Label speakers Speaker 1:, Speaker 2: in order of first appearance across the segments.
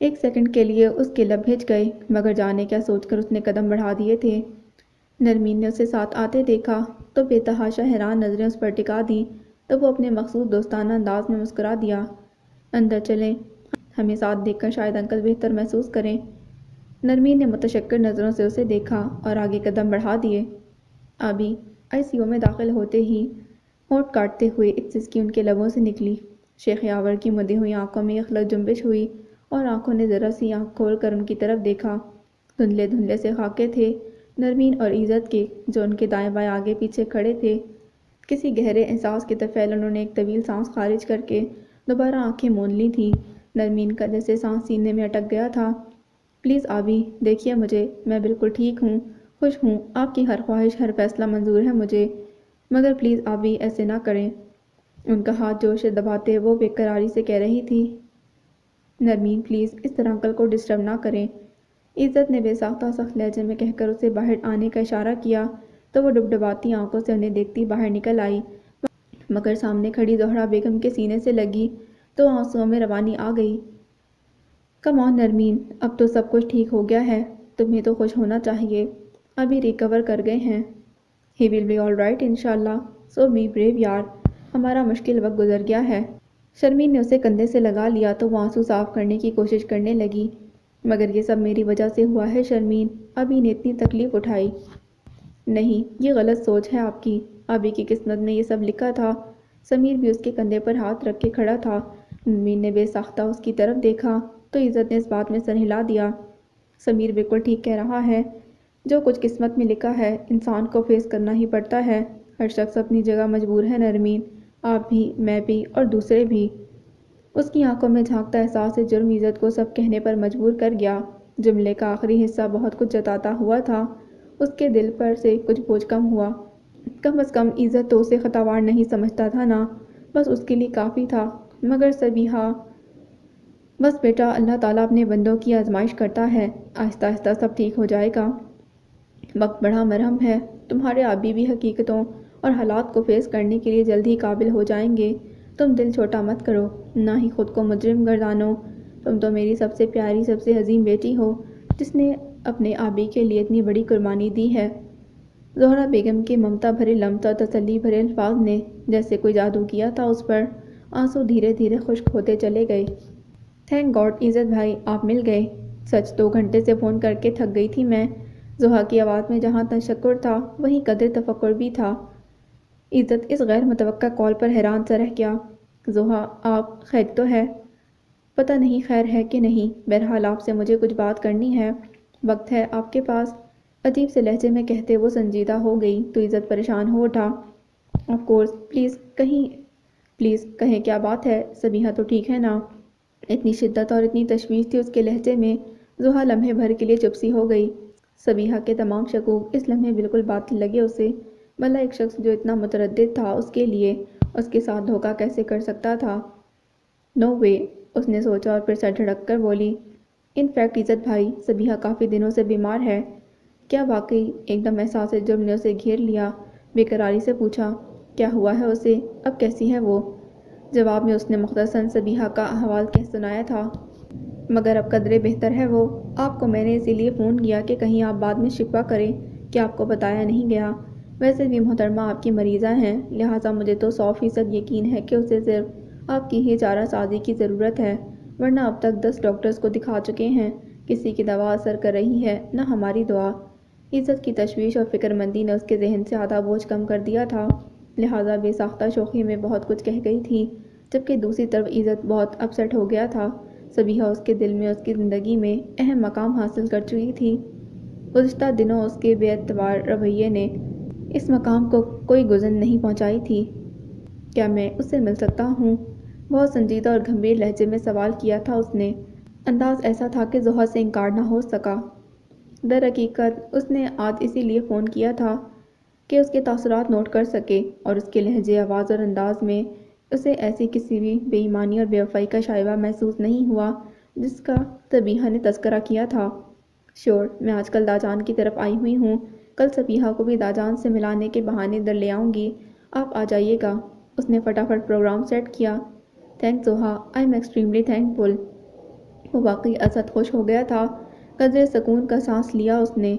Speaker 1: ایک سیکنڈ کے لیے اس کے لب ہچ گئے، مگر جانے کیا سوچ کر اس نے قدم بڑھا دیے تھے۔ نرمین نے اسے ساتھ آتے دیکھا تو بے تحاشا حیران نظریں اس پر ٹکا دیں تو وہ اپنے مخصوص دوستانہ انداز میں مسکرا دیا۔ اندر چلیں، ہمیں ساتھ دیکھ کر شاید انکل بہتر محسوس کریں۔ نرمین نے متشکر نظروں سے اسے دیکھا اور آگے قدم بڑھا دیے۔ آبی آئی سی یو میں داخل ہوتے ہی ہونٹ کاٹتے ہوئے ایک سسکی ان کے لبوں سے نکلی۔ شیخ یاور کی مدی ہوئی آنکھوں میں ایک لگ جنبش ہوئی اور آنکھوں نے ذرا سی آنکھ کھول کر ان کی طرف دیکھا۔ دھندلے دھندلے سے خاکے تھے نرمین اور عزت کے، جو ان کے دائیں بائیں آگے پیچھے کھڑے تھے۔ کسی گہرے احساس کے طفیل انہوں نے ایک طویل سانس خارج کر کے دوبارہ آنکھیں مون لی تھیں۔ نرمین کا جیسے سانس سینے میں اٹک گیا تھا۔ پلیز آبی دیکھیے مجھے، میں بالکل ٹھیک ہوں، خوش ہوں، آپ کی ہر خواہش ہر فیصلہ منظور ہے مجھے، مگر پلیز آبی ایسے نہ کریں۔ ان کا ہاتھ زور سے دباتے وہ بے قراری سے کہہ رہی تھی، نرمین پلیز اس طرح انکل کو ڈسٹرب نہ کریں۔ عزت نے بے ساختہ سخت لہجے میں کہہ کر اسے باہر آنے کا اشارہ کیا تو وہ ڈبڈباتی آنکھوں سے انہیں دیکھتی باہر نکل آئی، مگر سامنے کھڑی زہرا بیگم کے سینے سے لگی تو آنسوؤں میں روانی آ گئی۔ کم آن نرمین، اب تو سب کچھ ٹھیک ہو گیا ہے، تمہیں تو خوش ہونا چاہیے، ابھی ریکور کر گئے ہیں۔ ہی ول بی آل رائٹ انشاءاللہ، سو بی بریو یار، ہمارا مشکل وقت گزر گیا ہے۔ شرمین نے اسے کندھے سے لگا لیا تو وہ آنسو صاف کرنے کی کوشش کرنے لگی، مگر یہ سب میری وجہ سے ہوا ہے شرمین، ابھی نے اتنی تکلیف اٹھائی۔ نہیں، یہ غلط سوچ ہے آپ کی، ابھی کی قسمت میں یہ سب لکھا تھا۔ سمیر بھی اس کے کندھے پر ہاتھ رکھ کے کھڑا تھا۔ نرمین نے بے ساختہ اس کی طرف دیکھا تو عزت نے اس بات میں سر ہلا دیا۔ سمیر بالکل ٹھیک کہہ رہا ہے، جو کچھ قسمت میں لکھا ہے انسان کو فیس کرنا ہی پڑتا ہے۔ ہر شخص اپنی جگہ مجبور ہے نرمین، آپ بھی، میں بھی اور دوسرے بھی۔ اس کی آنکھوں میں جھانکتا احساس جرم عزت کو سب کہنے پر مجبور کر گیا۔ جملے کا آخری حصہ بہت کچھ جتاتا ہوا تھا، اس کے دل پر سے کچھ بوجھ کم ہوا۔ کم از کم عزت تو اسے خطاوار نہیں سمجھتا تھا نا، بس اس کے لیے کافی تھا۔ مگر سبیحہ، بس بیٹا، اللہ تعالیٰ اپنے بندوں کی آزمائش کرتا ہے، آہستہ آہستہ سب ٹھیک ہو جائے گا۔ وقت بڑا مرہم ہے، تمہارے آبی بھی حقیقتوں اور حالات کو فیس کرنے کے لیے جلد ہی قابل ہو جائیں گے۔ تم دل چھوٹا مت کرو، نہ ہی خود کو مجرم گردانو، تم تو میری سب سے پیاری، سب سے عظیم بیٹی ہو، جس نے اپنے آبی کے لیے اتنی بڑی قربانی دی ہے۔ زہرا بیگم کے ممتا بھرے لمس اور تسلی بھرے الفاظ نے جیسے کوئی جادو کیا تھا اس پر۔ آنسو دھیرے دھیرے خشک ہوتے چلے گئے۔ تھینک گاڈ عزت بھائی، آپ مل گئے، سچ 2 گھنٹے سے فون کر کے تھک گئی تھی میں۔ زحا کی آواز میں جہاں تشکر تھا وہیں قدر تفکر بھی تھا۔ عزت اس غیر متوقع کال پر حیران سا رہ گیا۔ زحا، آپ خیر تو ہے؟ پتہ نہیں خیر ہے کہ نہیں، بہرحال آپ سے مجھے کچھ بات کرنی ہے، وقت ہے آپ کے پاس؟ عجیب سے لہجے میں کہتے وہ سنجیدہ ہو گئی تو عزت پریشان ہو اٹھا۔ آف کورس، پلیز کہیں کیا بات ہے، سبیحہ تو ٹھیک ہے نا؟ اتنی شدت اور اتنی تشویش تھی اس کے لہجے میں، زحا لمحے بھر کے لیے چپ سی ہو گئی۔ سبیحہ کے تمام شکوک اس لمحے بالکل باطل لگے اسے، بھلا ایک شخص جو اتنا متردد تھا اس کے لیے اس کے ساتھ دھوکہ کیسے کر سکتا تھا؟ نو وے، اس نے سوچا اور پھر سر جھٹک کر بولی، ان فیکٹ عزت بھائی، سبیحہ کافی دنوں سے بیمار ہے۔ کیا واقعی؟ ایک دم احساس جرم نے اسے گھیر لیا، بے قراری سے پوچھا، کیا ہوا ہے اسے، اب کیسی ہے وہ؟ جواب میں اس نے مختصراً سبیحہ کا احوال کہہ سنایا تھا، مگر اب قدرے بہتر ہے وہ۔ آپ کو میں نے اسی لیے فون کیا کہ کہیں آپ بعد میں شکوہ کریں کہ آپ کو بتایا نہیں گیا۔ ویسے بھی محترمہ آپ کی مریضہ ہیں، لہٰذا مجھے تو 100% یقین ہے کہ اسے صرف آپ کی ہی چارہ سازی کی ضرورت ہے، ورنہ اب تک 10 ڈاکٹرز کو دکھا چکے ہیں، کسی کی دوا اثر کر رہی ہے نہ ہماری دعا۔ عزت کی تشویش اور فکر مندی نے اس کے ذہن سے آدھا بوجھ کم کر دیا تھا، لہٰذا بے ساختہ شوخی میں بہت کچھ کہہ گئی تھی، جبکہ دوسری طرف عزت بہت اپسیٹ ہو گیا تھا۔ سبیحہ اس کے دل میں، اس کی زندگی میں اہم مقام حاصل کر چکی تھی۔ گزشتہ دنوں اس کے بے اعتبار رویے نے اس مقام کو کوئی گزن نہیں پہنچائی تھی۔ کیا میں اس سے مل سکتا ہوں؟ بہت سنجیدہ اور گمبھیر لہجے میں سوال کیا تھا اس نے۔ انداز ایسا تھا کہ زحا سے انکار نہ ہو سکا۔ در حقیقت اس نے آج اسی لیے فون کیا تھا کہ اس کے تاثرات نوٹ کر سکے، اور اس کے لہجے، آواز اور انداز میں اسے ایسی کسی بھی بے ایمانی اور بے وفائی کا شائبہ محسوس نہیں ہوا جس کا سبیحہ نے تذکرہ کیا تھا۔ شور، میں آج کل داجان کی طرف آئی ہوئی ہوں، کل سبیحہ کو بھی داجان سے ملانے کے بہانے ادھر لے آؤں گی، آپ آ جائیے گا۔ اس نے فٹافٹ پروگرام سیٹ کیا۔ Thanks Zaha, I'm extremely thankful. وہ واقعی اسد خوش ہو گیا تھا۔ قدرے سکون کا سانس لیا اس نے۔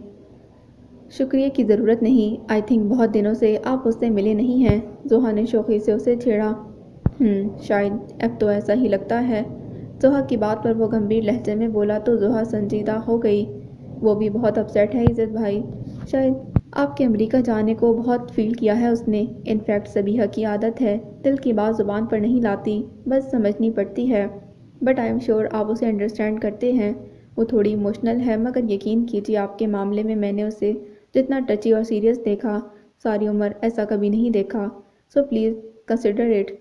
Speaker 1: شکریہ کی ضرورت نہیں، آئی تھنک بہت دنوں سے آپ اس سے ملے نہیں ہیں، زحا نے شوخی سے اسے چھیڑا۔ شاید اب تو ایسا ہی لگتا ہے۔ زحا کی بات پر وہ گمبھیر لہجے میں بولا تو زحا سنجیدہ ہو گئی۔ وہ بھی بہت اپسیٹ ہے عزت بھائی، شاید آپ کے امریکہ جانے کو بہت فیل کیا ہے اس نے۔ انفیکٹ سبیحہ کی عادت ہے دل کی بات زبان پر نہیں لاتی، بس سمجھنی پڑتی ہے۔ بٹ آئی ایم شیور آپ اسے انڈرسٹینڈ کرتے ہیں۔ وہ تھوڑی ایموشنل ہے، مگر یقین کیجیے آپ کے معاملے میں میں نے اسے جتنا ٹچی اور سیریس دیکھا، ساری عمر ایسا کبھی نہیں دیکھا۔ So please consider it.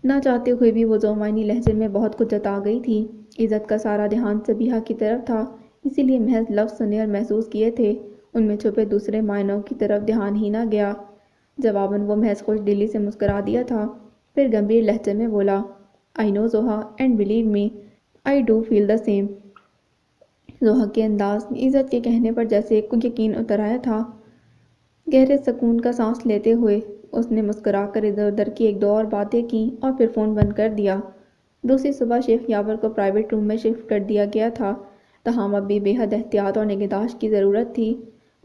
Speaker 1: نہ چاہتے ہوئے بھی وہ زومانی لہجے میں بہت کچھ جتا گئی تھی۔ عزت کا سارا دھیان سبیحہ کی طرف تھا، اسی لیے محض لفظ سنے اور محسوس کیے تھے، ان میں چھپے دوسرے معنوں کی طرف دھیان ہی نہ گیا۔ جواباً وہ محض خوش دلی سے مسکرا دیا تھا، پھر گمبھیر لہجے میں بولا، I know Zaha and believe me I do feel the same. Zaha کے انداز میں عزت کے کہنے پر جیسے یقین اتر آیا تھا۔ گہرے سکون کا سانس لیتے ہوئے اس نے مسکرا کر ادھر ادھر کی ایک دو اور باتیں کیں اور پھر فون بند کر دیا۔ دوسری صبح شیخ یاور کو پرائیویٹ روم میں شفٹ کر دیا گیا تھا، تاہم اب بھی بے حد احتیاط اور نگہداشت کی ضرورت تھی۔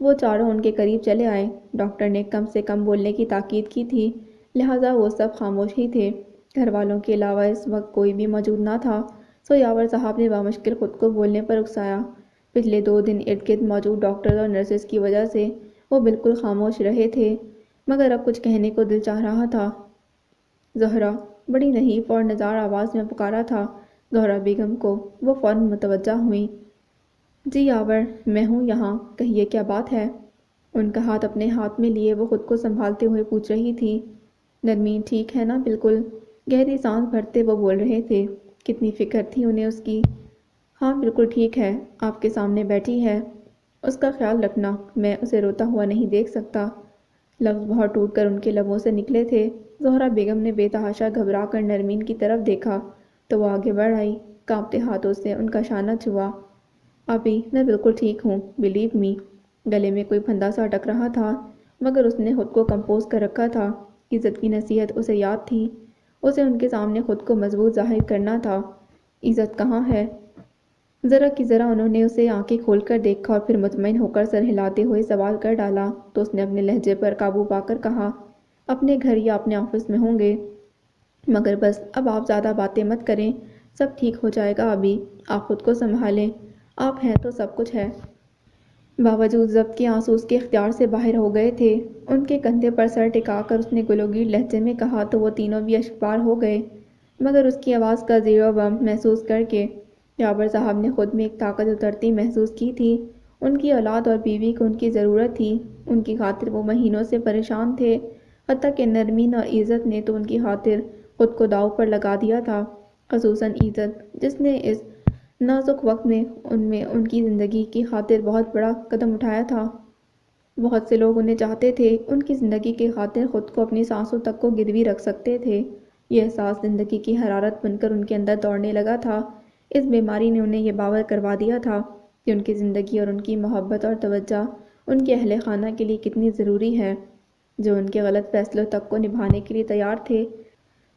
Speaker 1: وہ چاروں ان کے قریب چلے آئے۔ ڈاکٹر نے کم سے کم بولنے کی تاکید کی تھی، لہٰذا وہ سب خاموش ہی تھے۔ گھر والوں کے علاوہ اس وقت کوئی بھی موجود نہ تھا، سو یاور صاحب نے بامشکل خود کو بولنے پر اکسایا۔ پچھلے 2 دن ارد گرد موجود ڈاکٹرز اور نرسز کی وجہ سے وہ بالکل خاموش رہے تھے، مگر اب کچھ کہنے کو دل چاہ رہا تھا۔ زہرا، بڑی نحیف اور نزار آواز میں پکارا تھا زہرا بیگم کو۔ وہ فوراً متوجہ ہوئیں۔ جی یاور، میں ہوں یہاں، کہیے کیا بات ہے؟ ان کا ہاتھ اپنے ہاتھ میں لیے وہ خود کو سنبھالتے ہوئے پوچھ رہی تھی۔ نرمین ٹھیک ہے نا بالکل؟ گہری سانس بھرتے وہ بول رہے تھے۔ کتنی فکر تھی انہیں اس کی۔ ہاں بالکل ٹھیک ہے، آپ کے سامنے بیٹھی ہے۔ اس کا خیال رکھنا، میں اسے روتا ہوا نہیں دیکھ سکتا۔ لفظ بہت ٹوٹ کر ان کے لبوں سے نکلے تھے۔ زہرا بیگم نے بے تحاشا گھبرا کر نرمین کی طرف دیکھا تو وہ آگے بڑھ آئی، کانپتے ہاتھوں سے ان کا شانہ چھوا۔ آپی، میں بالکل ٹھیک ہوں، بلیو می۔ گلے میں کوئی پھندا سا اٹک رہا تھا، مگر اس نے خود کو کمپوز کر رکھا تھا۔ عزت کی نصیحت اسے یاد تھی، اسے ان کے سامنے خود کو مضبوط ظاہر کرنا تھا۔ عزت کہاں ہے؟ ذرا کی ذرا انہوں نے اسے آنکھیں کھول کر دیکھا اور پھر مطمئن ہو کر سر ہلاتے ہوئے سوال کر ڈالا تو اس نے اپنے لہجے پر قابو پا کر کہا، اپنے گھر یا اپنے آفس میں ہوں گے، مگر بس اب آپ زیادہ باتیں مت کریں، سب ٹھیک ہو جائے گا ابھی، آپ خود کو سنبھالیں، آپ ہیں تو سب کچھ ہے۔ باوجود ضبط کے آنسو اس کے اختیار سے باہر ہو گئے تھے۔ ان کے کندھے پر سر ٹکا کر اس نے گلوگیر لہجے میں کہا تو وہ تینوں بھی اشکبار ہو گئے، مگر اس کی آواز کا زیر و بم محسوس کر کے یاور صاحب نے خود میں ایک طاقت اترتی محسوس کی تھی۔ ان کی اولاد اور بیوی کو ان کی ضرورت تھی، ان کی خاطر وہ مہینوں سے پریشان تھے، حتیٰ کہ نرمین اور عزت نے تو ان کی خاطر خود کو داؤ پر لگا دیا تھا، خصوصاً عزت جس نے اس نازک وقت میں ان کی زندگی کی خاطر بہت بڑا قدم اٹھایا تھا۔ بہت سے لوگ انہیں چاہتے تھے، ان کی زندگی کی خاطر خود کو اپنی سانسوں تک کو گروی رکھ سکتے تھے۔ یہ احساس زندگی کی حرارت بن کر ان کے اندر دوڑنے لگا تھا۔ اس بیماری نے انہیں یہ باور کروا دیا تھا کہ ان کی زندگی اور ان کی محبت اور توجہ ان کے اہل خانہ کے لیے کتنی ضروری ہے، جو ان کے غلط فیصلوں تک کو نبھانے کے لیے تیار تھے،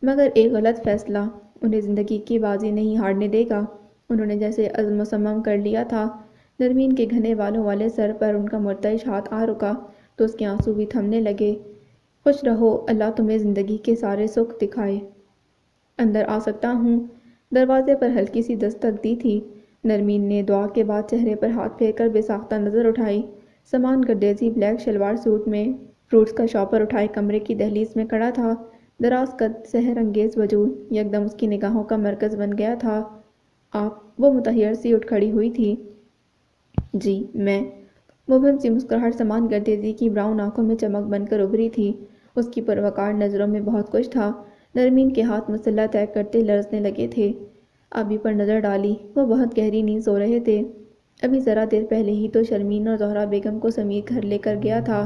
Speaker 1: مگر ایک غلط فیصلہ انہیں زندگی کی بازی نہیں ہارنے دے گا۔ انہوں نے جیسے عزم و صمم کر لیا تھا۔ نرمین کے گھنے بالوں والے سر پر ان کا مرتعش ہاتھ آ رکا تو اس کے آنسو بھی تھمنے لگے۔ خوش رہو، اللہ تمہیں زندگی کے سارے سکھ دکھائے۔ اندر آ سکتا ہوں؟ دروازے پر ہلکی سی دستک دی تھی۔ نرمین نے دعا کے بعد چہرے پر ہاتھ پھیر کر بے ساختہ نظر اٹھائی۔ سامان گردیزی بلیک شلوار سوٹ میں فروٹس کا شاپر اٹھائے کمرے کی دہلیز میں کھڑا تھا۔ دراز قد، سحر انگیز وجود یکدم اس کی نگاہوں کا مرکز بن گیا تھا۔ آپ؟ وہ متحیر سی اٹھ کھڑی ہوئی تھی۔ جی میں۔ مبہم سی مسکراہٹ سامان گردیزی کی براؤن آنکھوں میں چمک بن کر ابھری تھی۔ اس کی پروقار نظروں میں بہت کچھ تھا۔ نرمین کے ہاتھ مسلح طے کرتے لرزنے لگے تھے۔ ابھی پر نظر ڈالی، وہ بہت گہری نیند سو رہے تھے۔ ابھی ذرا دیر پہلے ہی تو شرمین اور زہرا بیگم کو سمیت گھر لے کر گیا تھا۔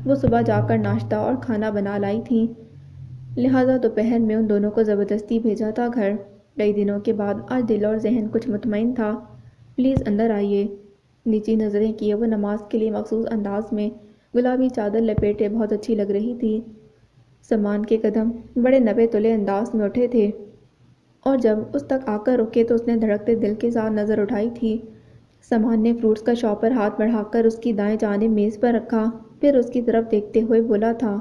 Speaker 1: وہ صبح جا کر ناشتہ اور کھانا بنا لائی تھیں، لہٰذا دوپہر میں ان دونوں کو زبردستی بھیجا تھا گھر۔ کئی دنوں کے بعد آج دل اور ذہن کچھ مطمئن تھا۔ پلیز اندر آئیے۔ نیچی نظریں کیے وہ نماز کے لیے مخصوص انداز میں گلابی چادر لپیٹے بہت اچھی لگ رہی تھی۔ سامان کے قدم بڑے 90 تلے انداز میں اٹھے تھے۔ اور جب اس تک آ کر رکے تو اس نے دھڑکتے دل کے ساتھ نظر اٹھائی تھی۔ سامان نے فروٹس کا شاپر ہاتھ بڑھا کر اس کی دائیں جانب میز پر رکھا، پھر اس کی طرف دیکھتے ہوئے بولا تھا،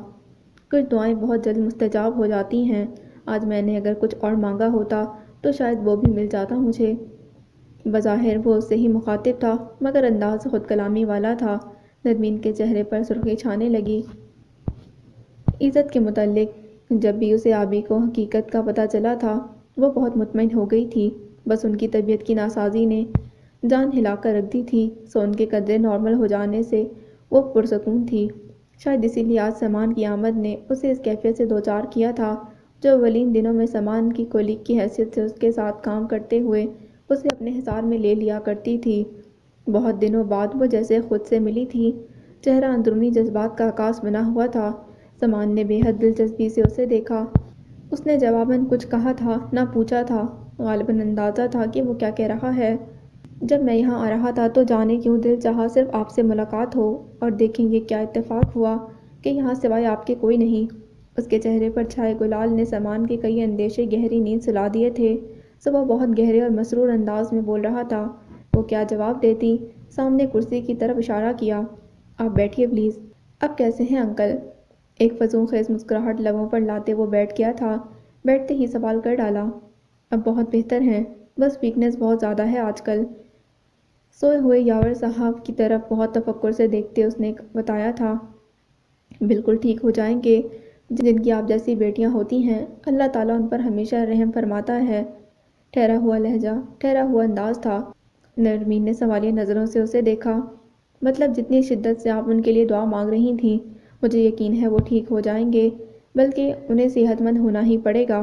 Speaker 1: کچھ دعائیں بہت جلد مستجاب ہو جاتی ہیں۔ آج میں نے اگر کچھ اور مانگا ہوتا تو شاید وہ بھی مل جاتا مجھے۔ بظاہر وہ اس سے ہی مخاطب تھا، مگر انداز خود کلامی والا تھا۔ نرمین کے چہرے پر سرخی چھانے لگی۔ عزت کے متعلق جب بھی اسے آبی کو حقیقت کا پتہ چلا تھا، وہ بہت مطمئن ہو گئی تھی۔ بس ان کی طبیعت کی ناسازی نے جان ہلا کر رکھ دی تھی، سو ان کے قدرے نارمل ہو جانے سے وہ پرسکون تھی۔ شاید اسی لیے آج سامان کی آمد نے اسے اس کیفیت سے دوچار کیا تھا جو اولین دنوں میں سامان کی کولیگ کی حیثیت سے اس کے ساتھ کام کرتے ہوئے اسے اپنے حصار میں لے لیا کرتی تھی۔ بہت دنوں بعد وہ جیسے خود سے ملی تھی، چہرہ اندرونی جذبات کا عکاس بنا ہوا تھا۔ سامان نے بے حد دلچسپی سے اسے دیکھا۔ اس نے جواباً کچھ کہا تھا نہ پوچھا تھا، غالباً اندازہ تھا کہ وہ کیا کہہ رہا ہے۔ جب میں یہاں آ رہا تھا تو جانے کیوں دل چاہا صرف آپ سے ملاقات ہو، اور دیکھیں یہ کیا اتفاق ہوا کہ یہاں سوائے آپ کے کوئی نہیں۔ اس کے چہرے پر چھائے گلال نے سامان کے کئی اندیشے گہری نیند سلا دیے تھے، سو وہ بہت گہرے اور مسرور انداز میں بول رہا تھا۔ وہ کیا جواب دیتی؟ سامنے کرسی کی طرف اشارہ کیا۔ آپ بیٹھیے پلیز۔ اب کیسے ہیں انکل؟ ایک فضول خیز مسکراہٹ لبوں پر لاتے وہ بیٹھ گیا تھا۔ بیٹھتے ہی سوال کر ڈالا، اب بہت بہتر ہیں، بس ویکنس بہت زیادہ ہے آج کل۔ سوئے ہوئے یاور صاحب کی طرف بہت تفکر سے دیکھتے اس نے بتایا تھا، بالکل ٹھیک ہو جائیں گے۔ جن کی آپ جیسی بیٹیاں ہوتی ہیں، اللہ تعالیٰ ان پر ہمیشہ رحم فرماتا ہے۔ ٹھہرا ہوا لہجہ، ٹھہرا ہوا انداز تھا۔ نرمین نے سوالیہ نظروں سے اسے دیکھا۔ مطلب جتنی شدت سے آپ ان کے لیے دعا مانگ رہی تھیں، مجھے یقین ہے وہ ٹھیک ہو جائیں گے، بلکہ انہیں صحت مند ہونا ہی پڑے گا۔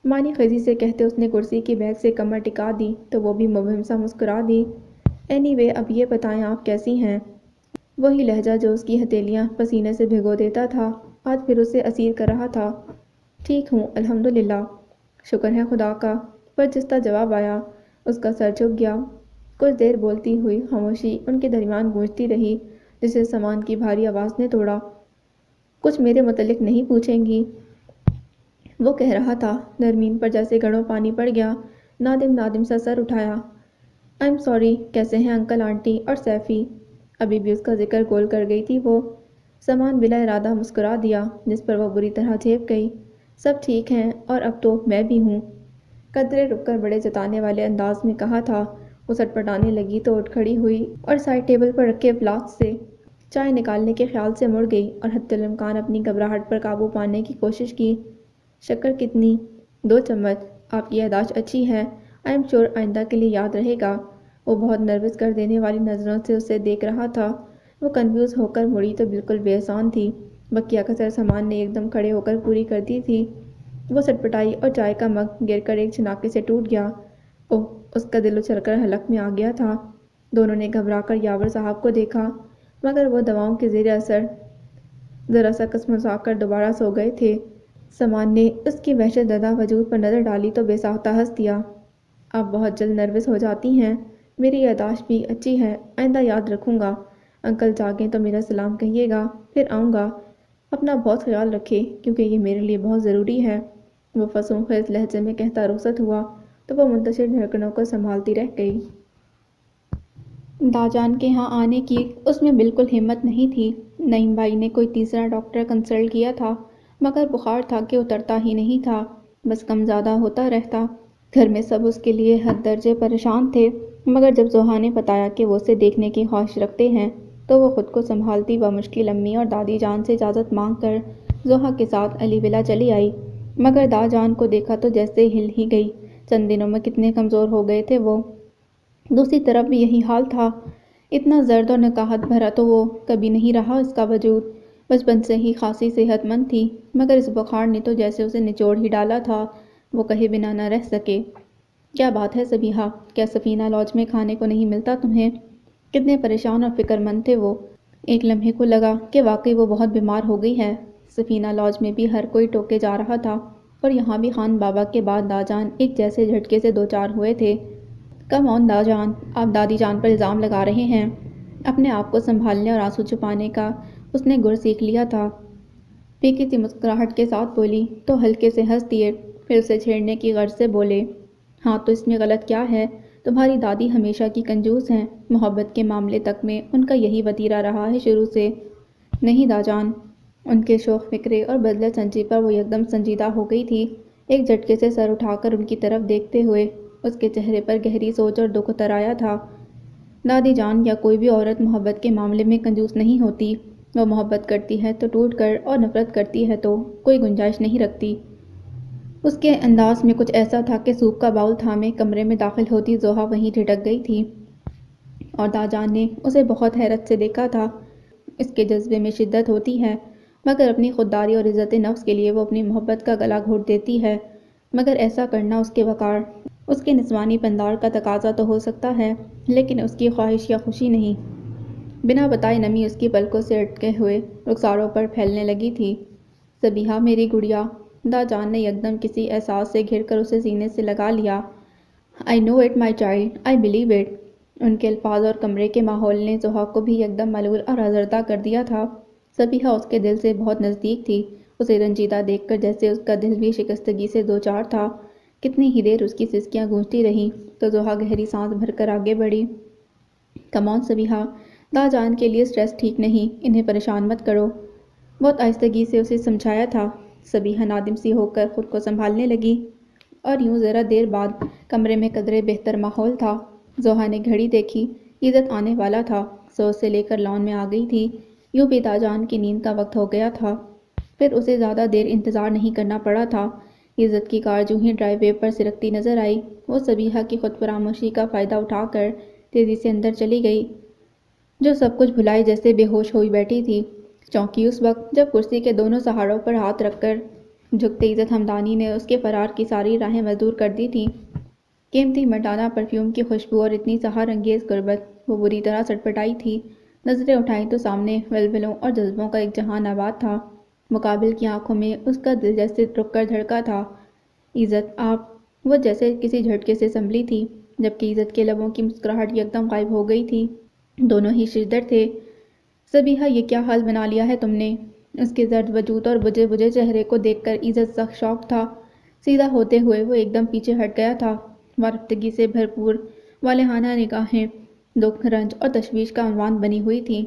Speaker 1: معنی خیزی سے کہتے اس نے کرسی کی بیک سے کمر ٹکا دی تو وہ بھی مبہم سا مسکرا دی۔ اینی وے اب یہ بتائیں آپ کیسی ہیں؟ وہی لہجہ جو اس کی ہتھیلیاں پسینے سے بھگو دیتا تھا، آج پھر اسے اسیر کر رہا تھا۔ ٹھیک ہوں الحمدللہ، شکر ہے خدا کا۔ پر جس طرح جواب آیا، اس کا سر جھک گیا۔ کچھ دیر بولتی ہوئی خاموشی ان کے درمیان گونجتی رہی، جسے سامان کی بھاری آواز نے توڑا۔ کچھ میرے متعلق نہیں پوچھیں گی؟ وہ کہہ رہا تھا۔ نرمین پر جیسے گھڑوں پانی پڑ گیا، نادم نادم سا سر اٹھایا۔ آئی ایم سوری، کیسے ہیں انکل آنٹی اور سیفی؟ ابھی بھی اس کا ذکر گول کر گئی تھی وہ۔ سامان بلا ارادہ مسکرا دیا، جس پر وہ بری طرح جھیپ گئی۔ سب ٹھیک ہیں، اور اب تو میں بھی ہوں۔ قدرے رک کر بڑے جتانے والے انداز میں کہا تھا۔ وہ سٹپٹانے لگی تو اٹھ کھڑی ہوئی اور سائڈ ٹیبل پر رکھے فلاسک سے چائے نکالنے کے خیال سے مڑ گئی اور حتی الامکان اپنی گھبراہٹ پر قابو پانے کی کوشش کی۔ شکر کتنی؟ 2 چمچ۔ آپ کی یادداشت اچھی ہے، آئی ایم شیور آئندہ کے لیے یاد رہے گا۔ وہ بہت نروس کر دینے والی نظروں سے اسے دیکھ رہا تھا۔ وہ کنفیوز ہو کر مڑی تو بالکل بے احسان تھی۔ بقیہ کسر سامان نے ایک دم کھڑے ہو کر پوری کر دی تھی۔ وہ سٹپٹائی اور چائے کا مگ گر کر ایک چھناکے سے ٹوٹ گیا۔ اوہ! اس کا دل اچھل کر حلق میں آ گیا تھا۔ دونوں نے گھبرا کر یاور صاحب کو دیکھا، مگر وہ دواؤں کے زیر اثر ذرا سا کسمسا کر دوبارہ سو گئے تھے۔ سامان نے اس کی وحشت زدہ وجود پر نظر ڈالی تو بے ساختہ ہنس دیا۔ آپ بہت جلد نروس ہو جاتی ہیں۔ میری یادداشت بھی اچھی ہے، آئندہ یاد رکھوں گا۔ انکل جاگیں تو میرا سلام کہیے گا، پھر آؤں گا۔ اپنا بہت خیال رکھے، کیونکہ یہ میرے لیے بہت ضروری ہے۔ وہ فسوں خیز لہجے میں کہتا رخصت ہوا تو وہ منتشر دھڑکنوں کو سنبھالتی رہ گئی۔ داجان کے ہاں آنے کی اس میں بالکل ہمت نہیں تھی۔ نعیم بھائی نے کوئی تیسرا ڈاکٹر کنسلٹ کیا تھا، مگر بخار تھا کہ اترتا ہی نہیں تھا، بس کم زیادہ ہوتا رہتا۔ گھر میں سب اس کے لیے حد درجے پریشان تھے، مگر جب زوہا نے بتایا کہ وہ اسے دیکھنے کی خواہش رکھتے ہیں تو وہ خود کو سنبھالتی بمشکل امی اور دادی جان سے اجازت مانگ کر زوہا کے ساتھ علی ولا چلی آئی۔ مگر داجان کو دیکھا تو جیسے ہل ہی گئی، چند دنوں میں کتنے کمزور ہو گئے تھے وہ۔ دوسری طرف بھی یہی حال تھا، اتنا زرد اور نکاہت بھرا تو وہ کبھی نہیں رہا اس کا وجود۔ بچپن سے ہی خاصی صحت مند تھی، مگر اس بخار نے تو جیسے اسے نچوڑ ہی ڈالا تھا، وہ کہے بنا نہ رہ سکے۔ کیا بات ہے صبیحہ، کیا سفینہ لاج میں کھانے کو نہیں ملتا تمہیں؟ کتنے پریشان اور فکر مند تھے وہ۔ ایک لمحے کو لگا کہ واقعی وہ بہت بیمار ہو گئی ہے۔ سفینہ لاج میں بھی ہر کوئی ٹوکے جا رہا تھا، اور یہاں بھی خان بابا کے بعد داجان ایک جیسے جھٹکے سے دوچار ہوئے تھے۔ کم آن داجان، آپ دادی جان پر الزام لگا رہے ہیں۔ اپنے آپ کو سنبھالنے اور آنسو چھپانے کا اس نے گر سیکھ لیا تھا۔ پھیکی سی مسکراہٹ کے ساتھ بولی تو ہلکے سے ہنس دیے۔ پھر اسے چھیڑنے کی غرض سے بولے، ہاں تو اس میں غلط کیا ہے؟ تمہاری دادی ہمیشہ کی کنجوس ہیں، محبت کے معاملے تک میں ان کا یہی وتیرہ رہا ہے شروع سے۔ نہیں داجان۔ ان کے شوخ فکرے اور بدلت سنجی پر وہ یکدم سنجیدہ ہو گئی تھی، ایک جھٹکے سے سر اٹھا کر ان کی طرف دیکھتے ہوئے۔ اس کے چہرے پر گہری سوچ اور دکھ اتر آیا تھا۔ دادی جان، یا کوئی بھی عورت محبت کے معاملے میں کنجوس نہیں ہوتی، وہ محبت کرتی ہے تو ٹوٹ کر اور نفرت کرتی ہے تو کوئی گنجائش نہیں رکھتی۔ اس کے انداز میں کچھ ایسا تھا کہ سوپ کا باؤل تھامے کمرے میں داخل ہوتی زوہا وہیں ٹھٹک گئی تھی، اور داجان نے اسے بہت حیرت سے دیکھا تھا۔ اس کے جذبے میں شدت ہوتی ہے، مگر اپنی خودداری اور عزت نفس کے لیے وہ اپنی محبت کا گلا گھونٹ دیتی ہے، مگر ایسا کرنا اس کے وقار، اس کے نسوانی پندار کا تقاضا تو ہو سکتا ہے، لیکن اس کی خواہش یا خوشی نہیں۔ بنا بتائے نمی اس کی پلکوں سے اٹکے ہوئے رخساروں پر پھیلنے لگی تھی۔ سبیہا میری گڑیا، داجان نے یکدم کسی احساس سے گھر کر اسے سینے سے لگا لیا۔ I know it my child, I believe it۔ ان کے الفاظ اور کمرے کے ماحول نے زوہا کو بھی یکدم ملول اور آزردہ کر دیا تھا۔ سبیہا اس کے دل سے بہت نزدیک تھی، اسے رنجیدہ دیکھ کر جیسے اس کا دل بھی شکستگی سے دوچار تھا۔ کتنی ہی دیر اس کی سسکیاں گونجتی رہیں تو زوہا گہری سانس بھر کر آگے بڑھی۔ کم آن سبیہا، داجان کے لیے سٹریس ٹھیک نہیں، انہیں پریشان مت کرو۔ بہت آہستگی سے اسے سمجھایا تھا۔ سبیہا نادم سی ہو کر خود کو سنبھالنے لگی، اور یوں ذرا دیر بعد کمرے میں قدرے بہتر ماحول تھا۔ زوہا نے گھڑی دیکھی، عزت آنے والا تھا، سو اسے لے کر لان میں آ گئی تھی۔ یوں بھی داجان کی نیند کا وقت ہو گیا تھا۔ پھر اسے زیادہ دیر انتظار نہیں کرنا پڑا تھا۔ عزت کی کار جو ہی ڈرائیو وے پر سرکتی نظر آئی، وہ سبیہا کی خود فراموشی کا فائدہ اٹھا کر تیزی سے اندر چلی گئی، جو سب کچھ بھلائے جیسے بے ہوش ہوئی بیٹھی تھی۔ چونکی اس وقت جب کرسی کے دونوں سہاروں پر ہاتھ رکھ کر جھکتے عزت ہمدانی نے اس کے فرار کی ساری راہیں مسدود کر دی تھیں۔ قیمتی مردانہ پرفیوم کی خوشبو اور اتنی سحر انگیز غربت، وہ بری طرح سٹپٹائی تھی۔ نظریں اٹھائیں تو سامنے ولولوں اور جذبوں کا ایک جہان آباد تھا۔ مقابل کی آنکھوں میں اس کا دل جیسے رک کر دھڑکا تھا۔ عزت آپ، وہ جیسے کسی جھٹکے سے سنبھلی تھی، جبکہ عزت کے لبوں کی مسکراہٹ یکدم غائب ہو گئی تھی۔ دونوں ہی ششدر تھے۔ سبیہا، یہ کیا حال بنا لیا ہے تم نے؟ اس کے زرد وجود اور بجھے بجھے چہرے کو دیکھ کر عزت سخت شاک تھا۔ سیدھا ہوتے ہوئے وہ ایک دم پیچھے ہٹ گیا تھا۔ وارفتگی سے بھرپور والہانہ نگاہیں دکھ، رنج اور تشویش کا عنوان بنی ہوئی تھیں۔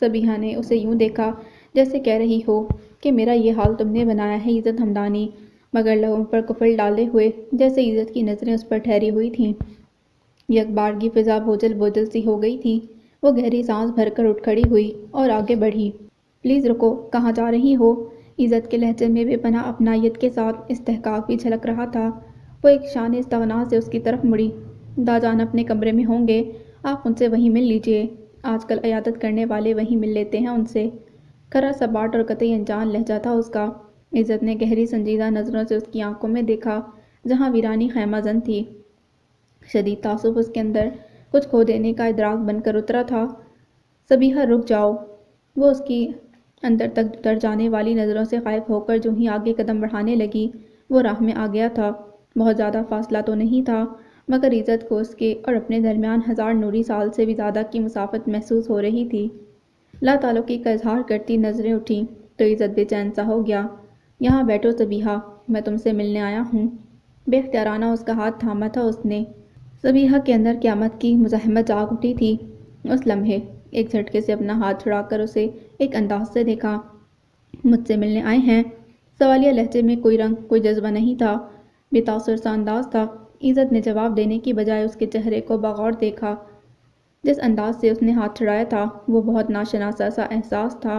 Speaker 1: سبیہا نے اسے یوں دیکھا جیسے کہہ رہی ہو کہ میرا یہ حال تم نے بنایا ہے عزت ہمدانی، مگر لبوں پر قفل ڈالے ہوئے جیسے عزت کی نظریں اس پر ٹھہری ہوئی تھیں۔ یک بارگی فضا بوجھل بوجھل سی ہو گئی تھی۔ وہ گہری سانس بھر کر اٹھ کھڑی ہوئی اور آگے بڑھی۔ پلیز رکو، کہاں جا رہی ہو؟ عزت کے لہجے میں بے پناہ اپنائیت کے ساتھ استحقاق بھی جھلک رہا تھا۔ وہ ایک شان استغنا سے اس کی طرف مڑی۔ داجان اپنے کمرے میں ہوں گے، آپ ان سے وہیں مل لیجئے، آج کل عیادت کرنے والے وہیں مل لیتے ہیں ان سے۔ کھرا سپاٹ اور قطعی انجان لہجہ تھا اس کا۔ عزت نے گہری سنجیدہ نظروں سے اس کی آنکھوں میں دیکھا جہاں ویرانی خیمہ زن تھی۔ شدید تعصب اس کے اندر کچھ کھو دینے کا ادراک بن کر اترا تھا۔ سبیہا رک جاؤ۔ وہ اس کی اندر تک اتر جانے والی نظروں سے خائف ہو کر جو ہی آگے قدم بڑھانے لگی، وہ راہ میں آ گیا تھا۔ بہت زیادہ فاصلہ تو نہیں تھا، مگر عزت کو اس کے اور اپنے درمیان 1000 نوری سال سے بھی زیادہ کی مسافت محسوس ہو رہی تھی۔ لا تعلقی کا اظہار کرتی نظریں اٹھیں تو عزت بے چین سا ہو گیا۔ یہاں بیٹھو سبیہا، میں تم سے ملنے آیا ہوں۔ بے اختیارانہ اس کا ہاتھ تھاما تھا اس نے۔ سبیہا کے اندر قیامت کی مزاحمت جاگ اٹھی تھی۔ اس لمحے ایک جھٹکے سے اپنا ہاتھ چھڑا کر اسے ایک انداز سے دیکھا۔ مجھ سے ملنے آئے ہیں؟ سوالیہ لہجے میں کوئی رنگ، کوئی جذبہ نہیں تھا، بے تاثر سا انداز تھا۔ عزت نے جواب دینے کی بجائے اس کے چہرے کو بغور دیکھا۔ جس انداز سے اس نے ہاتھ چھڑایا تھا وہ بہت ناشناسا سا احساس تھا۔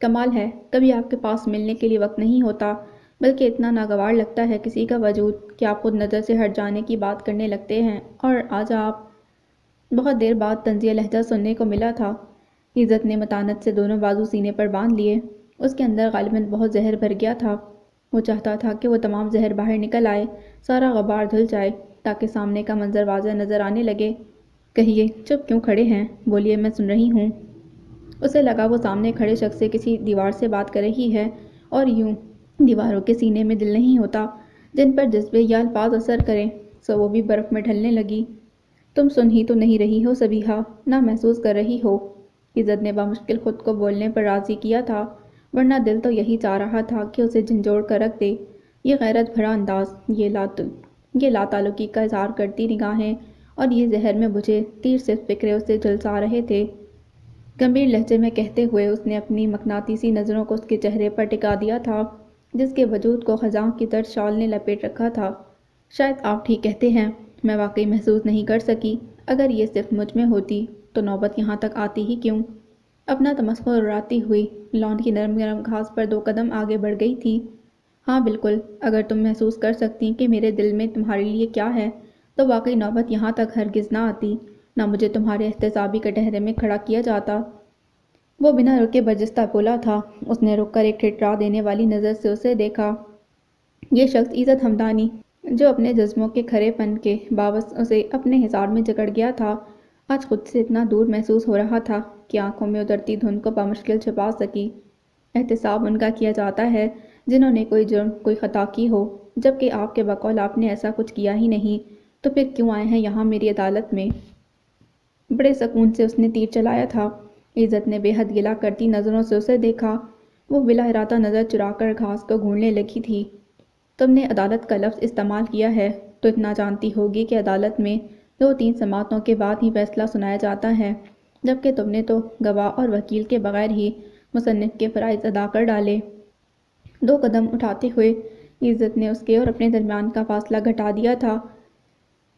Speaker 1: کمال ہے، کبھی آپ کے پاس ملنے کے لیے وقت نہیں ہوتا، بلکہ اتنا ناگوار لگتا ہے کسی کا وجود کہ آپ خود نظر سے ہٹ جانے کی بات کرنے لگتے ہیں، اور آج آپ… بہت دیر بعد طنزیہ لہجہ سننے کو ملا تھا۔ عزت نے متانت سے دونوں بازو سینے پر باندھ لیے۔ اس کے اندر غالباً بہت زہر بھر گیا تھا۔ وہ چاہتا تھا کہ وہ تمام زہر باہر نکل آئے، سارا غبار دھل جائے، تاکہ سامنے کا منظر واضح نظر آنے لگے۔ کہیے، چپ کیوں کھڑے ہیں؟ بولیے، میں سن رہی ہوں۔ اسے لگا وہ سامنے کھڑے شخص سے کسی دیوار سے بات کر رہی ہے، اور یوں دیواروں کے سینے میں دل نہیں ہوتا جن پر جذبے یا الفاظ اثر کریں، سو وہ بھی برف میں ڈھلنے لگی۔ تم سن ہی تو نہیں رہی ہو سبیہا، نہ محسوس کر رہی ہو۔ عزت نے بامشکل خود کو بولنے پر راضی کیا تھا، ورنہ دل تو یہی چاہ رہا تھا کہ اسے جھنجھوڑ کر رکھ دے، یہ غیرت بھرا انداز، یہ لاتعلقی کا اظہار کرتی نگاہیں اور یہ زہر میں بجھے تیر صرف فکرے اسے جھلسا رہے تھے۔ گمبھیر لہجے میں کہتے ہوئے اس نے اپنی مقناطیسی نظروں کو اس کے چہرے پر ٹکا دیا تھا جس کے وجود کو خزاں کی طرح شال نے لپیٹ رکھا تھا۔ شاید آپ ٹھیک کہتے ہیں، میں واقعی محسوس نہیں کر سکی۔ اگر یہ صرف مجھ میں ہوتی تو نوبت یہاں تک آتی ہی کیوں؟ اپنا تمسخر اڑاتی ہوئی لان کی نرم نرم گھاس پر 2 قدم آگے بڑھ گئی تھی۔ ہاں بالکل، اگر تم محسوس کر سکتی کہ میرے دل میں تمہارے لیے کیا ہے تو واقعی نوبت یہاں تک ہرگز نہ آتی، نہ مجھے تمہارے احتسابی کٹہرے میں کھڑا کیا جاتا۔ وہ بنا رکے برجستہ بولا تھا۔ اس نے رک کر ایک ٹھٹرا دینے والی نظر سے اسے دیکھا۔ یہ شخص عزت ہمدانی، جو اپنے جذبوں کے کھرے پن کے باعث اسے اپنے حصار میں جکڑ گیا تھا، آج خود سے اتنا دور محسوس ہو رہا تھا کہ آنکھوں میں اترتی دھند کو بمشکل چھپا سکی۔ احتساب ان کا کیا جاتا ہے جنہوں نے کوئی جرم، کوئی خطا کی ہو، جبکہ آپ کے بقول آپ نے ایسا کچھ کیا ہی نہیں، تو پھر کیوں آئے ہیں یہاں میری عدالت میں؟ بڑے سکون سے اس نے تیر چلایا تھا۔ عزت نے بے حد گلہ کرتی نظروں سے اسے دیکھا۔ وہ بلا ارادہ نظر چرا کر گھاس کو گھونڈنے لگی تھی۔ تم نے عدالت کا لفظ استعمال کیا ہے تو اتنا جانتی ہوگی کہ عدالت میں 2-3 سماعتوں کے بعد ہی فیصلہ سنایا جاتا ہے، جبکہ تم نے تو گواہ اور وکیل کے بغیر ہی مصنف کے فرائض ادا کر ڈالے۔ 2 قدم اٹھاتے ہوئے عزت نے اس کے اور اپنے درمیان کا فاصلہ گھٹا دیا تھا۔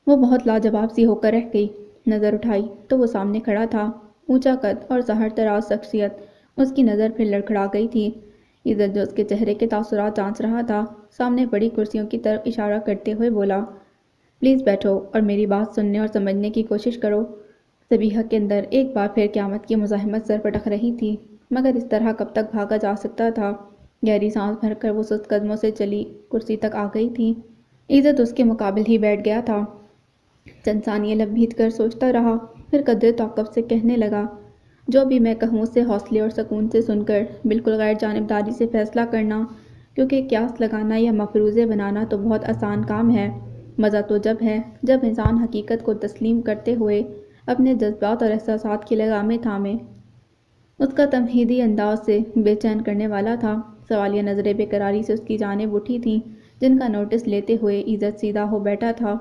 Speaker 1: وہ بہت لاجواب سی ہو کر رہ گئی۔ نظر اٹھائی تو وہ سامنے کھڑا تھا، اونچا قد اور ظاہر طراز شخصیت۔ اس کی نظر پھر لڑکھڑا گئی تھی۔ عزت جو اس کے چہرے کے تاثرات جانچ رہا تھا، سامنے پڑی کرسیوں کی طرف اشارہ کرتے ہوئے بولا، پلیز بیٹھو اور میری بات سننے اور سمجھنے کی کوشش کرو۔ صبیحہ کے اندر ایک بار پھر قیامت کی مزاحمت سر پٹک رہی تھی، مگر اس طرح کب تک بھاگا جا سکتا تھا؟ گہری سانس بھر کر وہ سست قدموں سے چلی کرسی تک آ گئی تھی۔ عزت اس کے مقابل ہی بیٹھ گیا تھا۔ چند ثانیے لب بھید کر سوچتا رہا، پھر قدرے توقف سے کہنے لگا، جو بھی میں کہوں اسے حوصلے اور سکون سے سن کر بالکل غیر جانبداری سے فیصلہ کرنا، کیونکہ قیاس لگانا یا مفروضے بنانا تو بہت آسان کام ہے۔ مزہ تو جب ہے جب انسان حقیقت کو تسلیم کرتے ہوئے اپنے جذبات اور احساسات کی لگامیں تھامے۔ اس کا تمہیدی انداز سے بے چین کرنے والا تھا۔ سوالیہ نظریں بے قراری سے اس کی جانب اٹھی تھیں، جن کا نوٹس لیتے ہوئے عزت سیدھا ہو بیٹھا تھا۔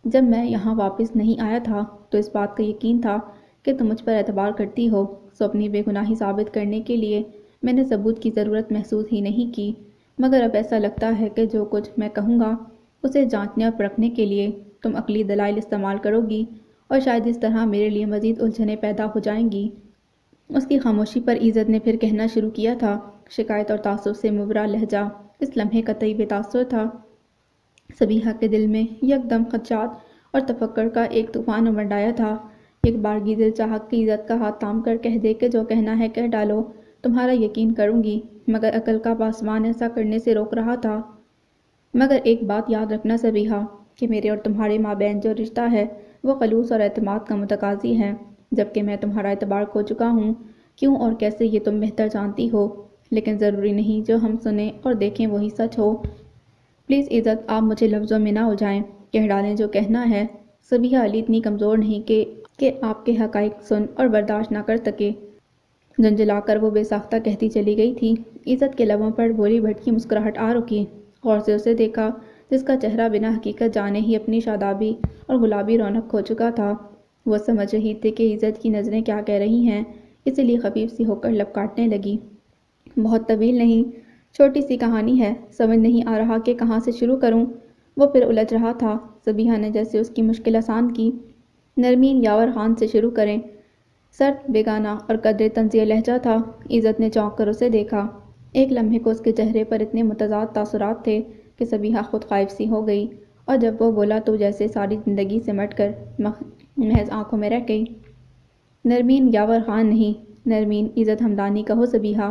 Speaker 1: جب میں یہاں واپس نہیں آیا تھا تو اس بات کا یقین تھا کہ تم مجھ پر اعتبار کرتی ہو، سو اپنی بے گناہی ثابت کرنے کے لیے میں نے ثبوت کی ضرورت محسوس ہی نہیں کی، مگر اب ایسا لگتا ہے کہ جو کچھ میں کہوں گا اسے جانچنے اور پرکھنے کے لیے تم عقلی دلائل استعمال کرو گی، اور شاید اس طرح میرے لیے مزید الجھنیں پیدا ہو جائیں گی۔ اس کی خاموشی پر عزت نے پھر کہنا شروع کیا تھا۔ شکایت اور تعصب سے مبرا لہجہ اس لمحے قطعی بے تاثر تھا۔ صبیحہ کے دل میں یکدم خدشات اور تفکر کا ایک طوفان امڈ آیا تھا۔ ایک بارگی دل چاہت کی عزت کا ہاتھ تھام کر کہہ دے کہ جو کہنا ہے کہہ ڈالو، تمہارا یقین کروں گی، مگر عقل کا پاسبان ایسا کرنے سے روک رہا تھا۔ مگر ایک بات یاد رکھنا صبیحہ، کہ میرے اور تمہارے مابین جو رشتہ ہے وہ خلوص اور اعتماد کا متقاضی ہے، جبکہ میں تمہارا اعتبار کھو چکا ہوں۔ کیوں اور کیسے یہ تم بہتر جانتی ہو، لیکن ضروری نہیں جو ہم سنیں اور دیکھیں وہی سچ ہو۔ پلیز عزت، آپ مجھے لفظوں میں نہ الجھائیں، کہہ ڈالیں جو کہنا ہے۔ صبیحہ علی اتنی کمزور نہیں کہ آپ کے حقائق سن اور برداشت نہ کر سکے۔ جھنجھلا کر وہ بے ساختہ کہتی چلی گئی تھی۔ عزت کے لبوں پر بھوری بھٹکی مسکراہٹ آ رکی۔ غور سے اسے دیکھا، جس کا چہرہ بنا حقیقت جانے ہی اپنی شادابی اور گلابی رونق کھو چکا تھا۔ وہ سمجھ رہی تھی کہ عزت کی نظریں کیا کہہ رہی ہیں، اسی لیے خفیف سی ہو کر لب کاٹنے لگی۔ بہت طویل نہیں، چھوٹی سی کہانی ہے، سمجھ نہیں آ رہا کہ کہاں سے شروع کروں۔ وہ پھر الجھ رہا تھا۔ صبیحہ نے جیسے اس کی مشکل آسان کی، نرمین یاور خان سے شروع کریں۔ سرد، بیگانہ اور قدرے طنزیہ لہجہ تھا۔ عزت نے چونک کر اسے دیکھا۔ ایک لمحے کو اس کے چہرے پر اتنے متضاد تاثرات تھے کہ صبیحہ خود خائف سی ہو گئی، اور جب وہ بولا تو جیسے ساری زندگی سمٹ کر محض آنکھوں میں رہ گئی۔ نرمین یاور خان نہیں، نرمین عزت ہمدانی کہو صبیحہ۔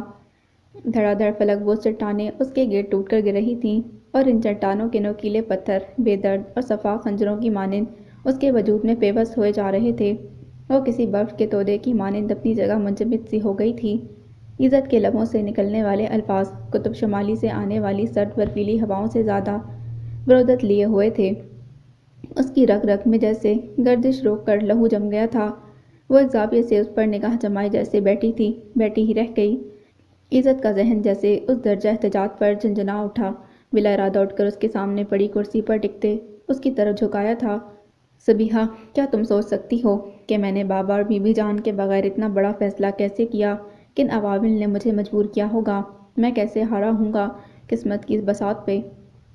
Speaker 1: دھڑا دھڑ فلک بوس چٹانیں اس کے گرد ٹوٹ کر گر رہی تھیں، اور ان چٹانوں کے نوکیلے پتھر بے درد اور صفا خنجروں کی مانند اس کے وجود میں پیوست ہوئے جا رہے تھے۔ وہ کسی برف کے تودے کی مانند اپنی جگہ منجمد سی ہو گئی تھی۔ عزت کے لبوں سے نکلنے والے الفاظ قطب شمالی سے آنے والی سرد برفیلی ہواؤں سے زیادہ برودت لیے ہوئے تھے۔ اس کی رگ رگ میں جیسے گردش روک کر لہو جم گیا تھا۔ وہ ایک زاویے سے اس پر نگاہ جمائے جیسے بیٹھی تھی، بیٹھی ہی رہ گئی۔ عزت کا ذہن جیسے اس درجہ احتجاج پر جھنجھنا اٹھا بلا ارادہ اٹھ کر اس کے سامنے پڑی کرسی پر ٹکتے اس کی طرف جھکایا تھا۔ سبیحہ، کیا تم سوچ سکتی ہو کہ میں نے بابا اور بی بی جان کے بغیر اتنا بڑا فیصلہ کیسے کیا؟ کن عوامل نے مجھے مجبور کیا ہوگا؟ میں کیسے ہارا ہوں گا قسمت کی بساط پہ؟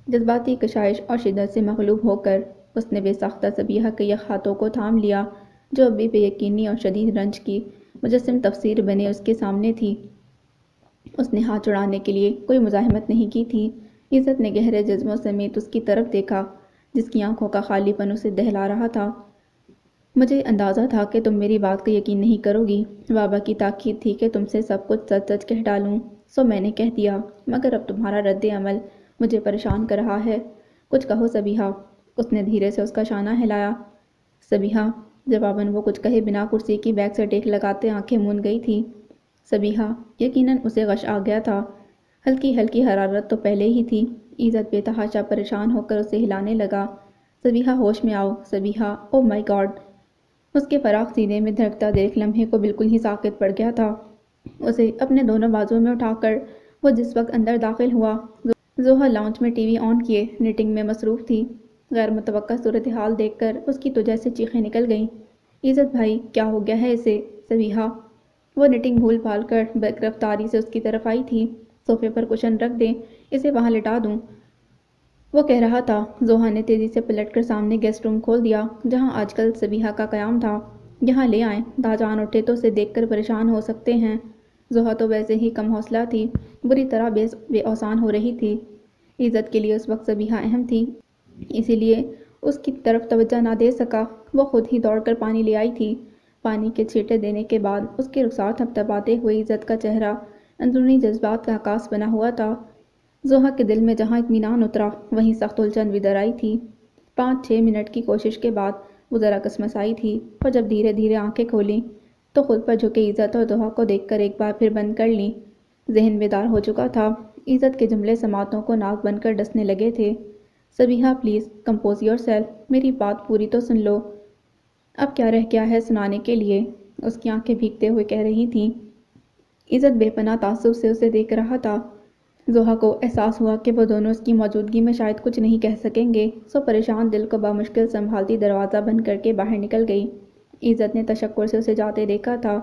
Speaker 1: جذباتی کشائش اور شدت سے مغلوب ہو کر اس نے بے ساختہ سبیحہ کے یک ہاتھوں کو تھام لیا جو ابھی بے یقینی اور شدید رنج کی مجسم تفسیر بنے اس کے سامنے تھی۔ اس نے ہاتھ چھڑانے کے لیے کوئی مزاحمت نہیں کی تھی۔ عزت نے گہرے جذبوں سمیت اس کی طرف دیکھا جس کی آنکھوں کا خالی پن اسے دہلا رہا تھا۔ مجھے اندازہ تھا کہ تم میری بات کا یقین نہیں کرو گی۔ بابا کی تاکید تھی کہ تم سے سب کچھ سچ سچ کہہ ڈالوں، سو میں نے کہہ دیا، مگر اب تمہارا رد عمل مجھے پریشان کر رہا ہے۔ کچھ کہو سبیحہ۔ اس نے دھیرے سے اس کا شانہ ہلایا۔ سبیحہ جواباً وہ کچھ کہے بنا کرسی کی بیک سے ٹیک لگاتے آنکھیں موند گئی تھی۔ سبیحہ یقیناً اسے غش آ گیا تھا۔ ہلکی ہلکی حرارت تو پہلے ہی تھی۔ عزت بے تحاشا پریشان ہو کر اسے ہلانے لگا۔ سبیحہ ہوش میں آؤ، سبیحہ، او مائی گاڈ! اس کے فراخ سینے میں دھڑکتا دیکھ لمحے کو بالکل ہی ساکت پڑ گیا تھا۔ اسے اپنے دونوں بازوؤں میں اٹھا کر وہ جس وقت اندر داخل ہوا، زوہا لاؤنج میں ٹی وی آن کیے نیٹنگ میں مصروف تھی۔ غیر متوقع صورتحال دیکھ کر اس کی تو جیسے چیخیں نکل گئیں۔ عزت بھائی، کیا ہو گیا ہے اسے؟ سبیحہ، وہ نیٹنگ بھول بھال کر گرفتاری سے اس کی طرف آئی تھی۔ صوفے پر کشن رکھ دیں، اسے وہاں لٹا دوں، وہ کہہ رہا تھا۔ زوہا نے تیزی سے پلٹ کر سامنے گیسٹ روم کھول دیا جہاں آج کل سبیحہ کا قیام تھا۔ یہاں لے آئیں، داجان اٹھے تو اسے دیکھ کر پریشان ہو سکتے ہیں۔ زوہا تو ویسے ہی کم حوصلہ تھی، بری طرح بے اوسان ہو رہی تھی۔ عزت کے لیے اس وقت سبیحہ اہم تھی، اسی لیے اس کی طرف توجہ نہ دے سکا۔ وہ خود ہی دوڑ کر پانی لے آئی تھی۔ پانی کے چھینٹے دینے کے بعد اس کے رخسار تھپتھپاتے ہوئے عزت کا چہرہ اندرونی جذبات کا عکاس بنا ہوا تھا۔ زوہا کے دل میں جہاں اطمینان اترا وہیں سخت الجھن بھی در آئی تھی۔ 5-6 منٹ کی کوشش کے بعد وہ ذرا کسمسائی تھی، اور جب دھیرے دھیرے آنکھیں کھولیں تو خود پر جھکے عزت اور زوہا کو دیکھ کر ایک بار پھر بند کر لیں۔ ذہن بیدار ہو چکا تھا۔ عزت کے جملے سماعتوں کو ناک بن کر ڈسنے لگے تھے۔ Sabiha please compose your self, میری بات پوری تو سن لو۔ اب کیا رہ گیا ہے سنانے کے لیے؟ اس کی آنکھیں بھیگتے ہوئے کہہ رہی تھیں۔ عزت بے پناہ تعصب سے اسے دیکھ رہا تھا۔ زوہا کو احساس ہوا کہ وہ دونوں اس کی موجودگی میں شاید کچھ نہیں کہہ سکیں گے، سو پریشان دل کو بامشکل سنبھالتی دروازہ بند کر کے باہر نکل گئی۔ عزت نے تشکر سے اسے جاتے دیکھا تھا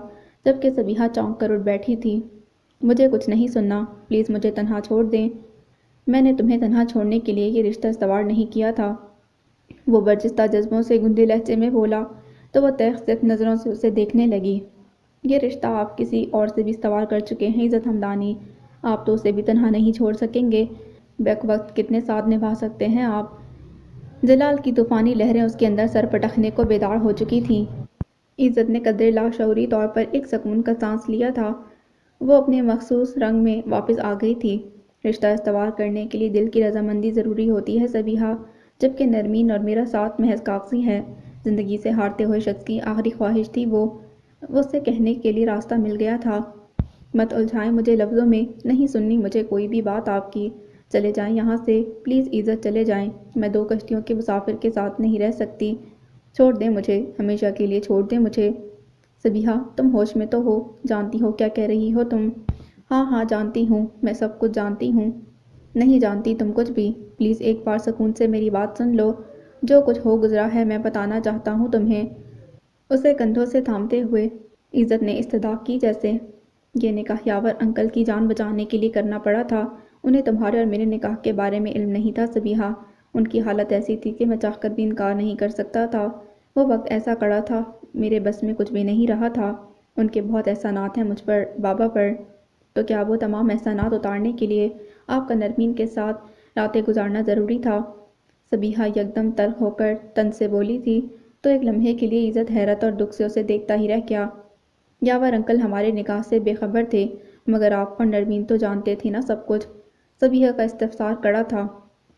Speaker 1: جبکہ سبیحہ چونک کر اٹھ بیٹھی تھی۔ مجھے کچھ نہیں سننا، پلیز مجھے تنہا چھوڑ دیں۔ میں نے تمہیں تنہا چھوڑنے کے لیے یہ رشتہ استوار نہیں کیا تھا، وہ برجستہ جذبوں سے گندے لہجے میں بولا تو وہ تیخ صرف نظروں سے اسے دیکھنے لگی۔ یہ رشتہ آپ کسی اور سے بھی استوار کر چکے ہیں عزت ہمدانی، آپ تو اسے بھی تنہا نہیں چھوڑ سکیں گے۔ بیک وقت کتنے ساتھ نبھا سکتے ہیں آپ؟ جلال کی طوفانی لہریں اس کے اندر سر پٹکنے کو بیدار ہو چکی تھیں۔ عزت نے قدرے لاشعوری طور پر ایک سکون کا سانس لیا تھا۔ وہ اپنے مخصوص رنگ میں واپس آ گئی تھی۔ رشتہ استوار کرنے کے لیے دل کی رضامندی ضروری ہوتی ہے سبیحہ، جبکہ نرمین اور میرا ساتھ محض کاغذی ہے۔ زندگی سے ہارتے ہوئے شخص کی آخری خواہش تھی وہ اسے کہنے کے لیے راستہ مل گیا تھا۔ مت الجھائیں مجھے لفظوں میں، نہیں سننی مجھے کوئی بھی بات آپ کی، چلے جائیں یہاں سے، پلیز عزت چلے جائیں، میں 2 کشتیوں کے مسافر کے ساتھ نہیں رہ سکتی، چھوڑ دیں مجھے، ہمیشہ کے لیے چھوڑ دیں مجھے۔ سبیحہ تم ہوش میں تو ہو، جانتی ہو کیا کہہ رہی ہو تم؟ ہاں ہاں جانتی ہوں، میں سب کچھ جانتی ہوں۔ نہیں جانتی تم کچھ بھی، پلیز ایک بار سکون سے میری بات سن لو، جو کچھ ہو گزرا ہے میں بتانا چاہتا ہوں تمہیں۔ اسے کندھوں سے تھامتے ہوئے عزت نے استدعا کی جیسے یہ نکاح یاور انکل کی جان بچانے کے لیے کرنا پڑا تھا، انہیں تمہارے اور میرے نکاح کے بارے میں علم نہیں تھا سبیحہ، ان کی حالت ایسی تھی کہ میں چاہ کر بھی انکار نہیں کر سکتا تھا، وہ وقت ایسا کڑا تھا میرے بس میں کچھ بھی نہیں رہا تھا، ان کے بہت احسانات ہیں مجھ پر، بابا پر، تو کیا وہ تمام احسانات اتارنے کے لیے آپ کا نرمین کے ساتھ راتیں گزارنا ضروری تھا؟ سبیحہ یکدم تلخ ہو کر طنز سے بولی تھی تو ایک لمحے کے لیے عزت حیرت اور دکھ سے اسے دیکھتا ہی رہ گیا۔ یاور انکل ہمارے نکاح سے بے خبر تھے، مگر آپ اور نرمین تو جانتے تھے نا سب کچھ؟ سبیحہ کا استفسار کڑا تھا۔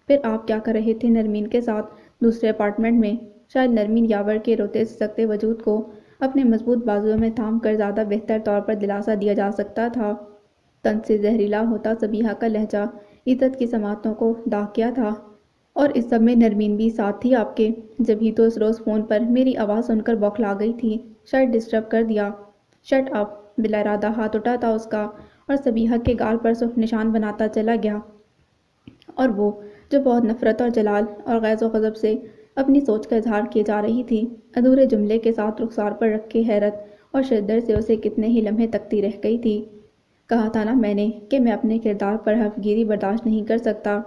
Speaker 1: پھر آپ کیا کر رہے تھے نرمین کے ساتھ دوسرے اپارٹمنٹ میں؟ شاید نرمین یاور کے روتے سسکتے وجود کو اپنے مضبوط بازوؤں میں تھام کر زیادہ بہتر طور پر دلاسا دیا جا سکتا تھا۔ طنز سے زہریلا ہوتا سبیحہ کا لہجہ عزت کی سماعتوں کو داغ کیا تھا۔ اور اس سب میں نرمین بھی ساتھ تھی آپ کے، جب ہی تو اس روز فون پر میری آواز سن کر بوکھلا گئی تھی، شاید ڈسٹرب کر دیا۔ Shut up! بلا ارادہ ہاتھ اٹھا تھا اس کا اور سبیحہ کے گال پر سرخ نشان بناتا چلا گیا۔ اور وہ جو بہت نفرت اور جلال اور غیظ و غضب سے اپنی سوچ کا اظہار کیے جا رہی تھی، ادھورے جملے کے ساتھ رخسار پر رکھ کے حیرت اور شدت سے اسے کتنے ہی لمحے تکتی رہ گئی تھی۔ کہا تھا نا میں نے کہ میں اپنے کردار پر حرف گیری برداشت نہیں کر سکتا،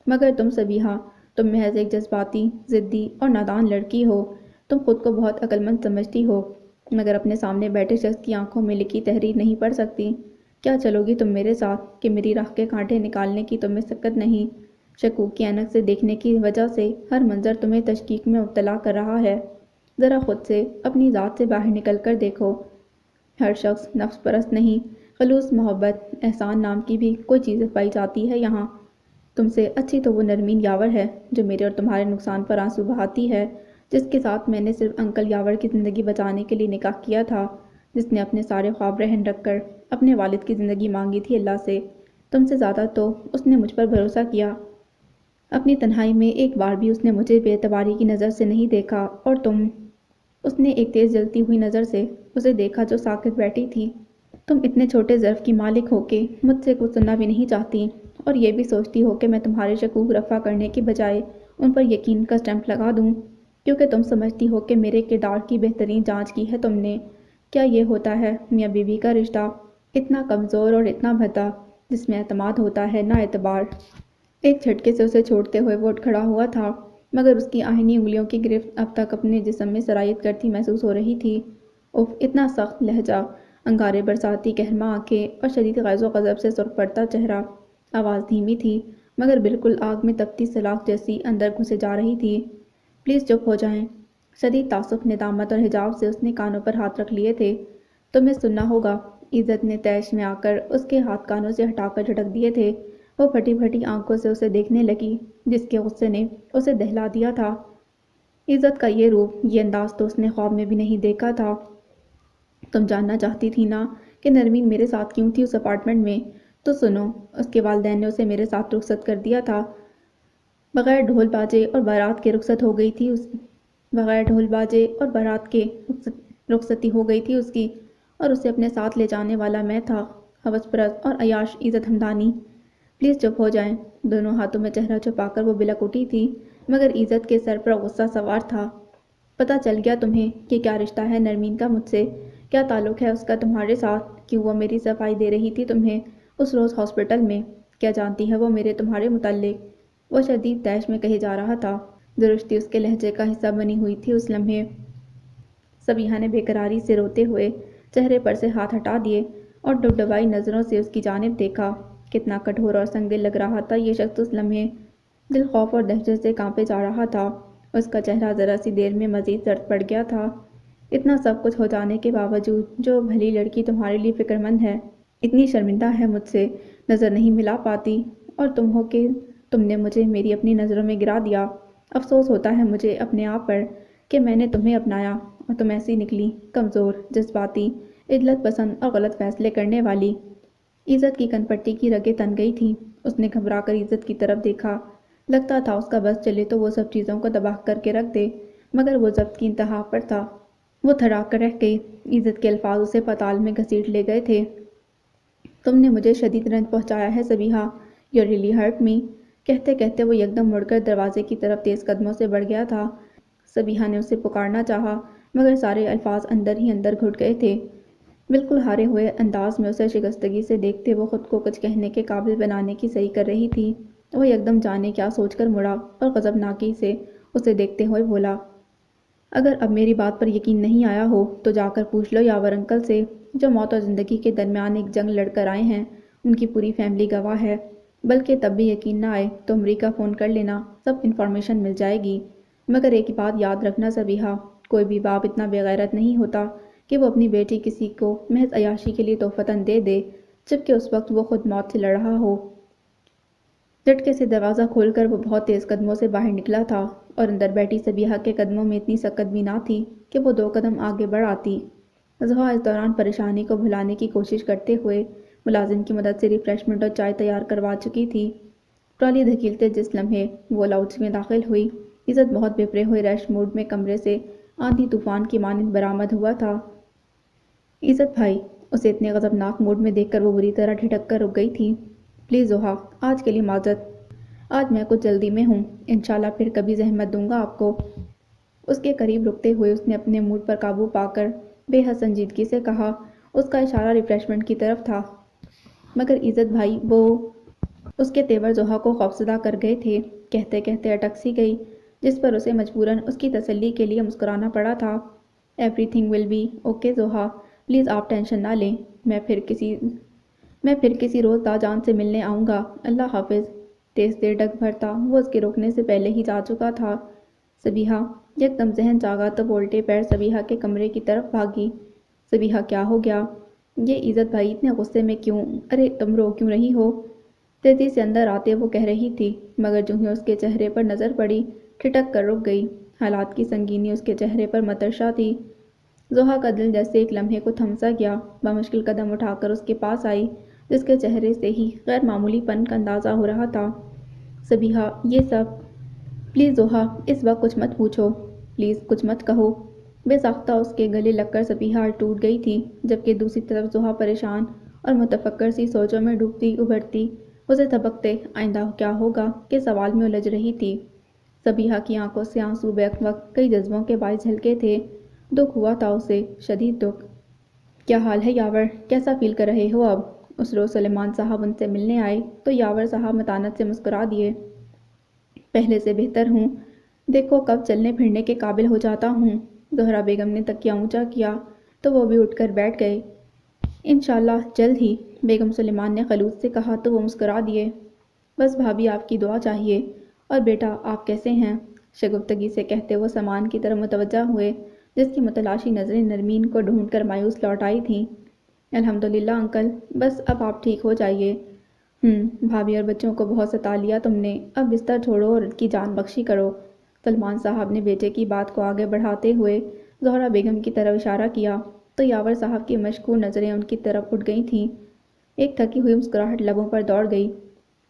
Speaker 1: مگر تم سبیہا، تم محض ایک جذباتی، ضدی اور نادان لڑکی ہو۔ تم خود کو بہت عقل مند سمجھتی ہو، مگر اپنے سامنے بیٹھے شخص کی آنکھوں میں لکھی تحریر نہیں پڑھ سکتی۔ کیا چلو گی تم میرے ساتھ کہ میری راہ کے کانٹے نکالنے کی تمہیں سکت نہیں؟ شکوک کی اینک سے دیکھنے کی وجہ سے ہر منظر تمہیں تشکیک میں مبتلا کر رہا ہے۔ ذرا خود سے، اپنی ذات سے باہر نکل کر دیکھو۔ ہر شخص نفس پرست نہیں، خلوص محبت، احسان نام کی بھی کوئی چیز پائی جاتی ہے یہاں۔ تم سے اچھی تو وہ نرمین یاور ہے جو میرے اور تمہارے نقصان پر آنسو بہاتی ہے، جس کے ساتھ میں نے صرف انکل یاور کی زندگی بچانے کے لیے نکاح کیا تھا، جس نے اپنے سارے خواب رہن رکھ کر اپنے والد کی زندگی مانگی تھی اللہ سے۔ تم سے زیادہ تو اس نے مجھ پر بھروسہ کیا۔ اپنی تنہائی میں ایک بار بھی اس نے مجھے بے اعتباری کی نظر سے نہیں دیکھا، اور تم، اس نے ایک تیز جلتی ہوئی نظر سے اسے دیکھا جو ساکت بیٹھی تھی۔ تم اتنے چھوٹے ظرف کی مالک ہو کے مجھ سے کچھ سننا بھی نہیں چاہتی، اور یہ بھی سوچتی ہو کہ میں تمہارے شکوک رفع کرنے کی بجائے ان پر یقین کا اسٹیمپ لگا دوں، کیونکہ تم سمجھتی ہو کہ میرے کردار کی بہترین جانچ کی ہے تم نے۔ کیا یہ ہوتا ہے میاں بیوی کا رشتہ، اتنا کمزور اور اتنا بھدا، جس میں اعتماد ہوتا ہے نہ اعتبار؟ ایک جھٹکے سے اسے چھوڑتے ہوئے وہ اٹھ کھڑا ہوا تھا، مگر اس کی آہنی انگلیوں کی گرفت اب تک اپنے جسم میں سرایت کرتی محسوس ہو رہی تھی۔ اف، اتنا سخت لہجہ، انگارے برساتی گہرما آنکھیں اور شدید غیظ و غضب سے سرخ پڑتا چہرہ۔ آواز دھیمی تھی، مگر بالکل آگ میں تپتی سلاخ جیسی اندر گھسے جا رہی تھی۔ پلیز چپ ہو جائیں۔ شدید تعصب، ندامت اور حجاب سے اس نے کانوں پر ہاتھ رکھ لیے تھے۔ تمہیں سننا ہوگا۔ عزت نے طیش میں آ کر اس کے ہاتھ کانوں سے ہٹا کر جھٹک دیے تھے۔ وہ پھٹی پھٹی آنکھوں سے اسے دیکھنے لگی، جس کے غصے نے اسے دہلا دیا تھا۔ عزت کا یہ روپ، یہ انداز تو اس نے خواب میں بھی نہیں دیکھا تھا۔ تم جاننا چاہتی تھی نا کہ نرمین میرے ساتھ کیوں تھی اس اپارٹمنٹ میں؟ تو سنو، اس کے والدین نے اسے میرے ساتھ رخصت کر دیا تھا۔ بغیر ڈھول باجے اور بارات کے رخصت ہو گئی تھی بغیر ڈھول باجے اور بارات کے رخصتی ہو گئی تھی اس کی، اور اسے اپنے ساتھ لے جانے والا میں تھا، ہوس پرست اور عیاش عزت ہمدانی۔ پلیز چپ ہو جائیں۔ دونوں ہاتھوں میں چہرہ چھپا کر وہ بلک اٹھی تھی، مگر عزت کے سر پر غصہ سوار تھا۔ پتہ چل گیا تمہیں کہ کیا رشتہ ہے نرمین کا مجھ سے؟ کیا تعلق ہے اس کا تمہارے ساتھ؟ کیوں وہ میری صفائی دے رہی تھی تمہیں اس روز ہاسپٹل میں؟ کیا جانتی ہے وہ میرے تمہارے متعلق؟ وہ شدید طیش میں کہے جا رہا تھا۔ درستی اس کے لہجے کا حصہ بنی ہوئی تھی اس لمحے۔ سبیہا نے بے قراری سے روتے ہوئے چہرے پر سے ہاتھ ہٹا دیے اور ڈبڈبائی نظروں سے اس کی جانب دیکھا۔ کتنا کٹھور اور سنگ دل لگ رہا تھا یہ شخص اس لمحے۔ دل خوف اور دہشت سے کانپے جا رہا تھا۔ اس کا چہرہ ذرا سی دیر میں مزید زرد پڑ گیا تھا۔ اتنا سب کچھ ہو جانے کے باوجود جو بھلی لڑکی تمہارے لیے فکر مند ہے، اتنی شرمندہ ہے مجھ سے نظر نہیں ملا پاتی، اور تم ہو کہ تم نے مجھے میری اپنی نظروں میں گرا دیا۔ افسوس ہوتا ہے مجھے اپنے آپ پر کہ میں نے تمہیں اپنایا اور تم ایسی نکلی، کمزور، جذباتی، عدلت پسند اور غلط فیصلے کرنے والی۔ عزت کی کنپٹی کی رگیں تن گئی تھیں۔ اس نے گھبرا کر عزت کی طرف دیکھا۔ لگتا تھا اس کا بس چلے تو وہ سب چیزوں کو تباہ کر کے رکھ دے، مگر وہ ضبط کی انتہا پر تھا۔ وہ تھڑا کر رہ گئی۔ عزت کے الفاظ اسے پتال میں گھسیٹ لے گئے تھے۔ تم نے مجھے شدید رنج پہنچایا ہے سبیہا، یو ریئلی ہرٹ می۔ کہتے کہتے وہ یکدم مڑ کر دروازے کی طرف تیز قدموں سے بڑھ گیا تھا۔ سبیہا نے اسے پکارنا چاہا، مگر سارے الفاظ اندر ہی اندر گھٹ گئے تھے۔ بالکل ہارے ہوئے انداز میں اسے شکستگی سے دیکھتے وہ خود کو کچھ کہنے کے قابل بنانے کی صحیح کر رہی تھی۔ وہ یکدم جانے کیا سوچ کر مڑا اور غضبناکی سے اسے دیکھتے ہوئے بولا، اگر اب میری بات پر یقین نہیں آیا ہو تو جا کر پوچھ لو یاور انکل سے، جو موت اور زندگی کے درمیان ایک جنگ لڑ کر آئے ہیں۔ ان کی پوری فیملی گواہ ہے۔ بلکہ تب بھی یقین نہ آئے تو امریکہ فون کر لینا، سب انفارمیشن مل جائے گی۔ مگر ایک بات یاد رکھنا سبیہا، کوئی بھی باپ اتنا بے غیرت نہیں ہوتا کہ وہ اپنی بیٹی کسی کو محض عیاشی کے لیے تحفتاً دے دے، جبکہ اس وقت وہ خود موت سے لڑ رہا ہو۔ جھٹکے سے دروازہ کھول کر وہ بہت تیز قدموں سے باہر نکلا تھا، اور اندر بیٹھی سبیہا کے قدموں میں اتنی سکت بھی نہ تھی کہ وہ 2 قدم آگے بڑھ آتی۔ زحا اس دوران پریشانی کو بھلانے کی کوشش کرتے ہوئے ملازم کی مدد سے ریفریشمنٹ اور چائے تیار کروا چکی تھی۔ ٹرالی دھکیلتے جس لمحے وہ لاؤنج میں داخل ہوئی، عزت بہت بپرے ہوئے ریش موڈ میں کمرے سے آندھی طوفان کی مانند برآمد ہوا تھا۔ عزت بھائی، اسے اتنے غضبناک موڈ میں دیکھ کر وہ بری طرح ٹھٹک کر رک گئی تھی۔ پلیز زحا، آج کے لیے معذرت۔ آج میں کچھ جلدی میں ہوں، انشاءاللہ پھر کبھی زحمت دوں گا آپ کو۔ اس کے قریب رکتے ہوئے اس نے اپنے موڈ پر قابو پا کر بے حد سنجیدگی سے کہا۔ اس کا اشارہ ریفریشمنٹ کی طرف تھا، مگر عزت بھائی وہ… اس کے تیور زحا کو خوفزدہ کر گئے تھے۔ کہتے کہتے اٹک سی گئی، جس پر اسے مجبوراً اس کی تسلی کے لیے مسکرانا پڑا تھا۔ Everything will be okay Zaha, please آپ ٹینشن نہ لیں، میں پھر کسی روز تاجان سے ملنے آؤں گا، اللہ حافظ۔ تیز تیر ڈگ بھرتا وہ اس کے رکنے سے پہلے ہی جا چکا تھا۔ سبیحہ یکدم ذہن جاگا تو وہ الٹے پیر سبیحہ کے کمرے کی طرف بھاگی۔ سبیحہ کیا ہو گیا؟ یہ عزت بھائی اتنے غصے میں کیوں؟ ارے تم رو کیوں رہی ہو؟ تیزی سے اندر آتے وہ کہہ رہی تھی، مگر جو ہی اس کے چہرے پر نظر پڑی ٹھٹک کر رک گئی۔ حالات کی سنگینی اس کے چہرے پر مترشہ تھی۔ زحا کا دل جیسے ایک لمحے کو تھم سا گیا۔ بمشکل قدم اٹھا کر اس کے پاس آئی، جس کے چہرے سے ہی غیر معمولی پن کا اندازہ ہو رہا تھا۔ سبیحہ یہ سب… پلیز زحا اس وقت کچھ مت پوچھو، پلیز کچھ مت کہو۔ بے ساختہ اس کے گلے لگ کر سبیحہ ٹوٹ گئی تھی، جبکہ دوسری طرف زحا پریشان اور متفکر سی سوچوں میں ڈوبتی ابھرتی اسے تھبکتے آئندہ کیا ہوگا کے سوال میں الجھ رہی تھی۔ سبیحہ کی آنکھوں سے آنسو بیک وقت کئی جذبوں کے باعث جھلکے تھے۔ دکھ ہوا تھا اسے، شدید دکھ۔ کیا حال ہے یاور، کیسا فیل کر رہے ہو اب؟ اس روز سلیمان صاحب ان سے ملنے آئے تو یاور صاحب متانت سے مسکرا دیے۔ پہلے سے بہتر ہوں، دیکھو کب چلنے پھرنے کے قابل ہو جاتا ہوں۔ زہرا بیگم نے تکیہ اونچا کیا تو وہ بھی اٹھ کر بیٹھ گئے۔ انشاءاللہ جلد ہی، بیگم سلیمان نے خلوص سے کہا تو وہ مسکرا دیے۔ بس بھابھی آپ کی دعا چاہیے، اور بیٹا آپ کیسے ہیں؟ شگفتگی سے کہتے وہ سامان کی طرف متوجہ ہوئے، جس کی متلاشی نظریں نرمین کو ڈھونڈ کر مایوس لوٹ آئی تھیں۔ الحمدللہ انکل، بس اب آپ ٹھیک ہو جائیے۔ بھابھی اور بچوں کو بہت ستا لیا تم نے، اب بستر چھوڑو اور ان کی جان بخشی کرو۔ سلمان صاحب نے بیٹے کی بات کو آگے بڑھاتے ہوئے زہرا بیگم کی طرف اشارہ کیا تو یاور صاحب کی مشکور نظریں ان کی طرف اٹھ گئی تھیں۔ ایک تھکی ہوئی مسکراہٹ لبوں پر دوڑ گئی۔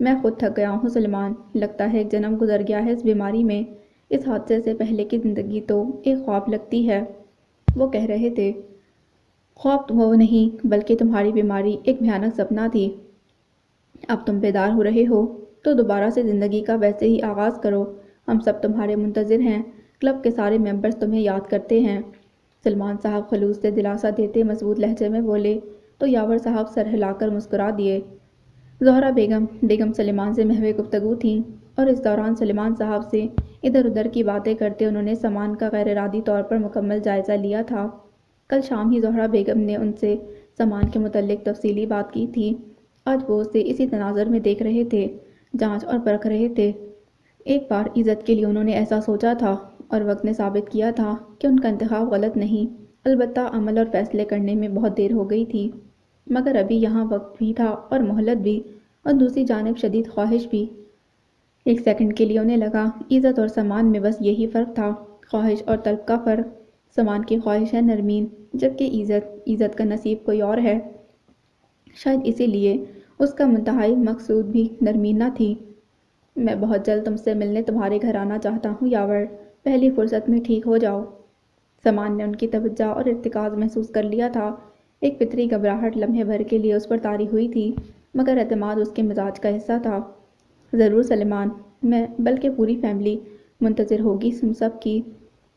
Speaker 1: میں خود تھک گیا ہوں سلمان، لگتا ہے ایک جنم گزر گیا ہے اس بیماری میں۔ اس حادثے سے پہلے کی زندگی تو ایک خواب لگتی ہے۔ وہ کہہ رہے تھے، خواب وہ نہیں بلکہ تمہاری بیماری ایک بھیانک سپنا تھی۔ اب تم بیدار ہو رہے ہو تو دوبارہ سے زندگی کا ویسے ہی آغاز کرو، ہم سب تمہارے منتظر ہیں، کلب کے سارے ممبرز تمہیں یاد کرتے ہیں۔ سلمان صاحب خلوص سے دلاسا دیتے مضبوط لہجے میں بولے تو یاور صاحب سر ہلا کر مسکرا دیے۔ زہرا بیگم سلیمان سے محو گفتگو تھیں، اور اس دوران سلیمان صاحب سے ادھر ادھر کی باتیں کرتے انہوں نے سامان کا غیر ارادی طور پر مکمل جائزہ لیا تھا۔ کل شام ہی زہرا بیگم نے ان سے سامان کے متعلق تفصیلی بات کی تھی۔ آج وہ اسے اسی تناظر میں دیکھ رہے تھے، جانچ اور پرکھ رہے تھے۔ ایک بار عزت کے لیے انہوں نے ایسا سوچا تھا، اور وقت نے ثابت کیا تھا کہ ان کا انتخاب غلط نہیں، البتہ عمل اور فیصلے کرنے میں بہت دیر ہو گئی تھی۔ مگر ابھی یہاں وقت بھی تھا اور مہلت بھی، اور دوسری جانب شدید خواہش بھی۔ ایک سیکنڈ کے لیے انہیں لگا عزت اور سامان میں بس یہی فرق تھا، خواہش اور طلب کا فرق۔ سامان کی خواہش ہے نرمین، جبکہ عزت کا نصیب کوئی اور ہے۔ شاید اسی لیے اس کا منتہائی مقصود بھی نرمین نہ تھی۔ میں بہت جلد تم سے ملنے تمہارے گھر آنا چاہتا ہوں یاور، پہلی فرصت میں ٹھیک ہو جاؤ۔ سامان نے ان کی توجہ اور ارتکاز محسوس کر لیا تھا۔ ایک فطری گھبراہٹ لمحے بھر کے لیے اس پر طاری ہوئی تھی، مگر اعتماد اس کے مزاج کا حصہ تھا۔ ضرور سلیمان، میں بلکہ پوری فیملی منتظر ہوگی ہم سب کی۔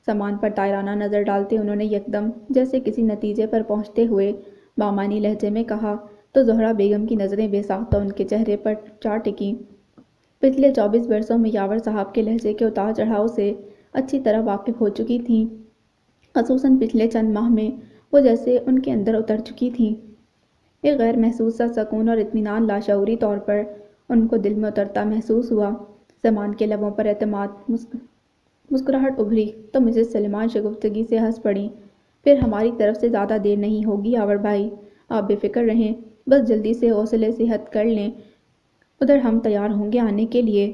Speaker 1: سامان پر طائرانہ نظر ڈالتے انہوں نے یکدم جیسے کسی نتیجے پر پہنچتے ہوئے بامعنی لہجے میں کہا تو زہرا بیگم کی نظریں بے ساختہ ان کے چہرے پر جا ٹکیں۔ پچھلے 24 برسوں میں یاور صاحب کے لہجے کے اتار چڑھاؤ سے اچھی طرح واقف ہو چکی تھیں، خصوصاً پچھلے چند ماہ میں وہ جیسے ان کے اندر اتر چکی تھیں۔ ایک غیر محسوس سا سکون اور اطمینان لاشعوری طور پر ان کو دل میں اترتا محسوس ہوا۔ سامان کے لبوں پر اعتماد مسکراہٹ ابھری تو مسز سلیمان شگفتگی سے ہنس پڑیں۔ پھر ہماری طرف سے زیادہ دیر نہیں ہوگی یاور بھائی، آپ بے فکر رہیں، بس جلدی سے حوصلے صحت کر لیں، ادھر ہم تیار ہوں گے آنے کے لیے۔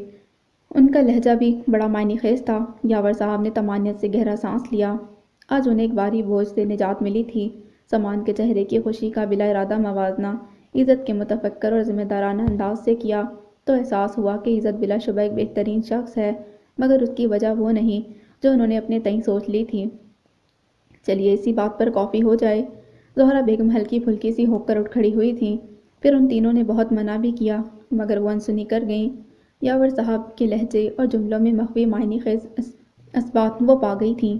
Speaker 1: ان کا لہجہ بھی بڑا معنی خیز تھا۔ یاور صاحب نے طمانینت سے گہرا سانس لیا۔ آج انہیں ایک بھاری بوجھ سے نجات ملی تھی۔ سامان کے چہرے کی خوشی کا بلا ارادہ موازنہ عزت کے متفکر اور ذمہ دارانہ انداز سے کیا تو احساس ہوا کہ عزت بلا شبہ ایک بہترین شخص ہے، مگر اس کی وجہ وہ نہیں جو انہوں نے اپنے تئیں سوچ لی تھی۔ چلیے اسی بات پر کافی ہو جائے۔ زہرا بیگم ہلکی پھلکی سی ہو کر اٹھ کھڑی ہوئی تھیں، پھر ان تینوں نے بہت منع بھی کیا، مگر وہ انسنی کر گئیں۔ یاور صاحب کے لہجے اور جملوں میں مخفی معنی خیز اسبات وہ پا گئی تھیں،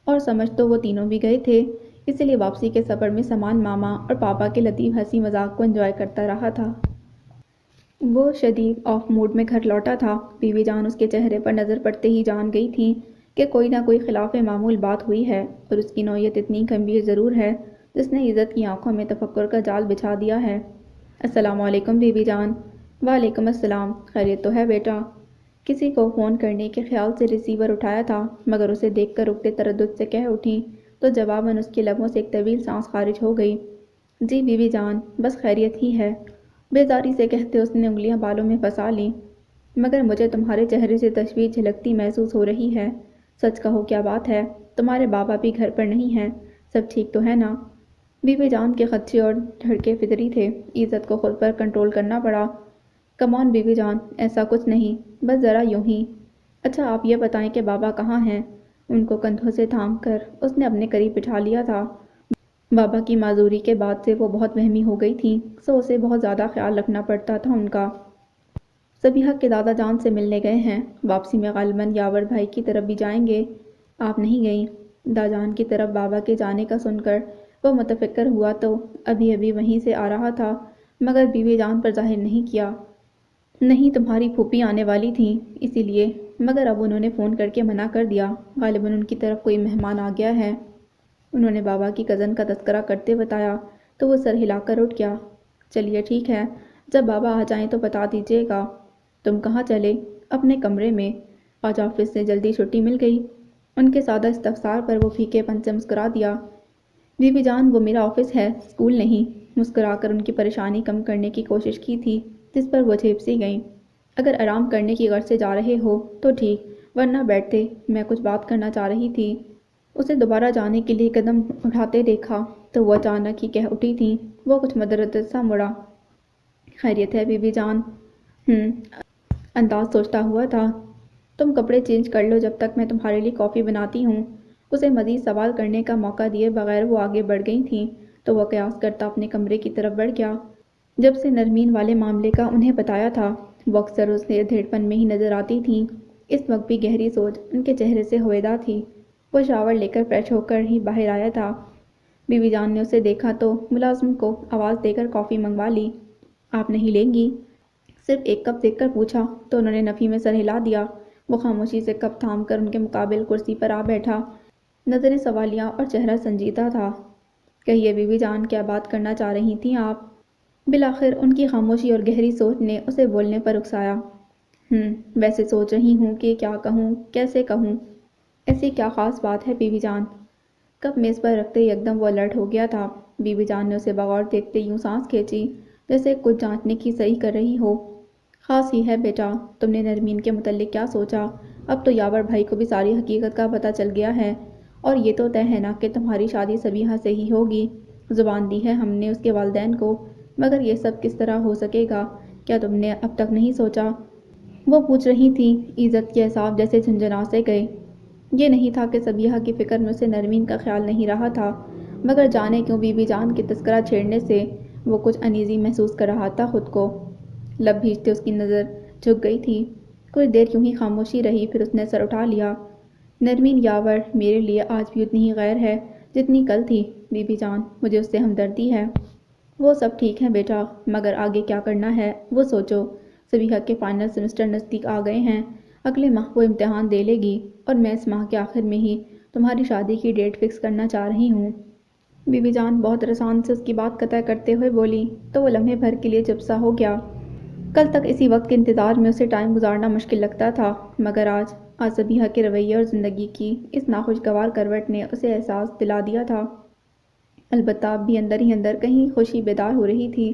Speaker 1: اور سمجھ تو وہ تینوں بھی گئے تھے، اسی لیے واپسی کے سفر میں سامان ماما اور پاپا کے لطیف ہنسی مذاق کو انجوائے کرتا رہا تھا۔ وہ شدید آف موڈ میں گھر لوٹا تھا۔ بیوی جان اس کے چہرے پر نظر پڑتے ہی جان گئی تھی کہ کوئی نہ کوئی خلاف معمول بات ہوئی ہے، اور اس کی نوعیت اتنی گمبھیر ضرور ہے جس نے عزت کی آنکھوں میں تفکر کا جال بچھا دیا ہے۔ السلام علیکم بیوی جان۔ وعلیکم السلام، خیریت تو ہے بیٹا؟ کسی کو فون کرنے کے خیال سے ریسیور اٹھایا تھا، مگر اسے دیکھ کر رکتے تردد سے کہہ اٹھی تو جواباً اس کے لبوں سے ایک طویل سانس خارج ہو گئی۔ جی بیوی جان، بس خیریت ہی ہے، بیزاری سے کہتے اس نے انگلیاں بالوں میں پھنسا لیں۔ مگر مجھے تمہارے چہرے سے تشویش جھلکتی محسوس ہو رہی ہے، سچ کہو کیا بات ہے؟ تمہارے بابا بھی گھر پر نہیں ہیں، سب ٹھیک تو ہے نا؟ بیوی جان کے خدشے اور دھڑکے فطری تھے، عزت کو خود پر کنٹرول کرنا پڑا۔ کم آن بیوی جان، ایسا کچھ نہیں، بس ذرا یوں ہی۔ اچھا آپ یہ بتائیں کہ بابا کہاں ہیں؟ ان کو کندھوں سے تھام کر اس نے اپنے قریب بٹھا لیا تھا۔ بابا کی معذوری کے بعد سے وہ بہت وہمی ہو گئی تھی، سو اسے بہت زیادہ خیال رکھنا پڑتا تھا ان کا۔ سبیحہ کے دادا جان سے ملنے گئے ہیں، واپسی میں غالباً یاور بھائی کی طرف بھی جائیں گے۔ آپ نہیں گئیں؟ دادا جان کی طرف بابا کے جانے کا سن کر وہ متفکر ہوا تو ابھی وہیں سے آ رہا تھا، مگر بیوی جان پر ظاہر نہیں کیا۔ نہیں، تمہاری پھوپھی آنے والی تھیں، اسی لیے، مگر اب انہوں نے فون کر کے منع کر دیا، غالباً ان کی طرف کوئی مہمان آ گیا ہے۔ انہوں نے بابا کی کزن کا تذکرہ کرتے بتایا تو وہ سر ہلا کر اٹھ گیا۔ چلیے ٹھیک ہے، جب بابا آ جائیں تو بتا دیجیے گا۔ تم کہاں چلے؟ اپنے کمرے میں، آج آفس سے جلدی چھٹی مل گئی۔ ان کے سادہ استفسار پر وہ پھیکے پن سے مسکرا دیا۔ بیوی جان، وہ میرا آفس ہے، اسکول نہیں۔ مسکرا کر ان کی پریشانی کم کرنے کی کوشش کی تھی، جس پر وہ جھیپ سی گئیں۔ اگر آرام کرنے کی غرض سے جا رہے ہو تو ٹھیک، ورنہ بیٹھتے، میں کچھ بات کرنا چاہ رہی تھی۔ اسے دوبارہ جانے کے لیے قدم اٹھاتے دیکھا تو وہ اچانک ہی کہہ اٹھی تھیں۔ وہ کچھ متردد سا مڑا۔ خیریت ہے بیوی جان؟ انداز سوچتا ہوا تھا۔ تم کپڑے چینج کر لو جب تک میں تمہارے لیے کافی بناتی ہوں۔ اسے مزید سوال کرنے کا موقع دیے بغیر وہ آگے بڑھ گئی تھیں تو وہ قیاس کرتا اپنے کمرے کی طرف بڑھ گیا۔ جب سے نرمین والے معاملے کا انہیں بتایا تھا، وہ اکثر اس سے دھیڑ پن میں ہی نظر آتی تھیں۔ اس وقت بھی گہری سوچ ان کے چہرے سے ہویدا تھی۔ وہ شاور لے کر فریش ہو کر ہی باہر آیا تھا۔ بیوی جان نے اسے دیکھا تو ملازم کو آواز دے کر کافی منگوا لی۔ آپ نہیں لیں گی؟ صرف ایک کپ دیکھ کر پوچھا تو انہوں نے نفی میں سر ہلا دیا۔ وہ خاموشی سے کپ تھام کر ان کے مقابل کرسی پر آ بیٹھا، نظریں سوالیہ اور چہرہ سنجیدہ تھا۔ کہیے بیوی جان، کیا بات کرنا چاہ رہی تھیں آپ؟ بالآخر ان کی خاموشی اور گہری سوچ نے اسے بولنے پر اکسایا۔ ویسے سوچ رہی ہوں کہ کیا کہوں، کیسے کہوں۔ ایسی کیا خاص بات ہے بیوی جان؟ کپ میز پر رکھتے یکدم وہ الرٹ ہو گیا تھا۔ بیوی جان نے اسے بغور دیکھتے یوں سانس کھینچی جیسے کچھ جانچنے کی صحیح کر رہی ہو۔ خاص ہی ہے بیٹا، تم نے نرمین کے متعلق کیا سوچا؟ اب تو یاور بھائی کو بھی ساری حقیقت کا پتہ چل گیا ہے، اور یہ تو طے ہے نا کہ تمہاری شادی سبیحہ سے ہی ہوگی۔ زبان دی ہے ہم نے اس کے والدین کو، مگر یہ سب کس طرح ہو سکے گا؟ کیا تم نے اب تک نہیں سوچا؟ وہ پوچھ رہی تھیں، عزت کے اعصاب جیسے جھنجھنا سے گئے۔ یہ نہیں تھا کہ سبیحہ کی فکر میں اسے نرمین کا خیال نہیں رہا تھا، مگر جانے کیوں بیوی جان کے تذکرہ چھیڑنے سے وہ کچھ انیزی محسوس کر رہا تھا خود کو۔ لب بھیجتے اس کی نظر جھک گئی تھی۔ کچھ دیر یوں ہی خاموشی رہی، پھر اس نے سر اٹھا لیا۔ نرمین یاور میرے لیے آج بھی اتنی ہی غیر ہے جتنی کل تھی بیوی جان، مجھے اس سے ہمدردی ہے۔ وہ سب ٹھیک ہے بیٹا، مگر آگے کیا کرنا ہے وہ سوچو۔ سبیحہ کے فائنل سیمسٹر نزدیک آ گئے ہیں، اگلے ماہ وہ امتحان دے لے گی، اور میں اس ماہ کے آخر میں ہی تمہاری شادی کی ڈیٹ فکس کرنا چاہ رہی ہوں۔ بیوی جان بہت رسان سے اس کی بات قطع کرتے ہوئے بولی تو وہ لمحے بھر کے لیے چپ سا ہو گیا۔ کل تک اسی وقت کے انتظار میں اسے ٹائم گزارنا مشکل لگتا تھا، مگر آج سبیحہ کے رویے اور زندگی کی اس ناخوشگوار کروٹ نے اسے احساس دلا دیا تھا۔ البتہ اب بھی اندر ہی اندر کہیں خوشی بیدار ہو رہی تھی۔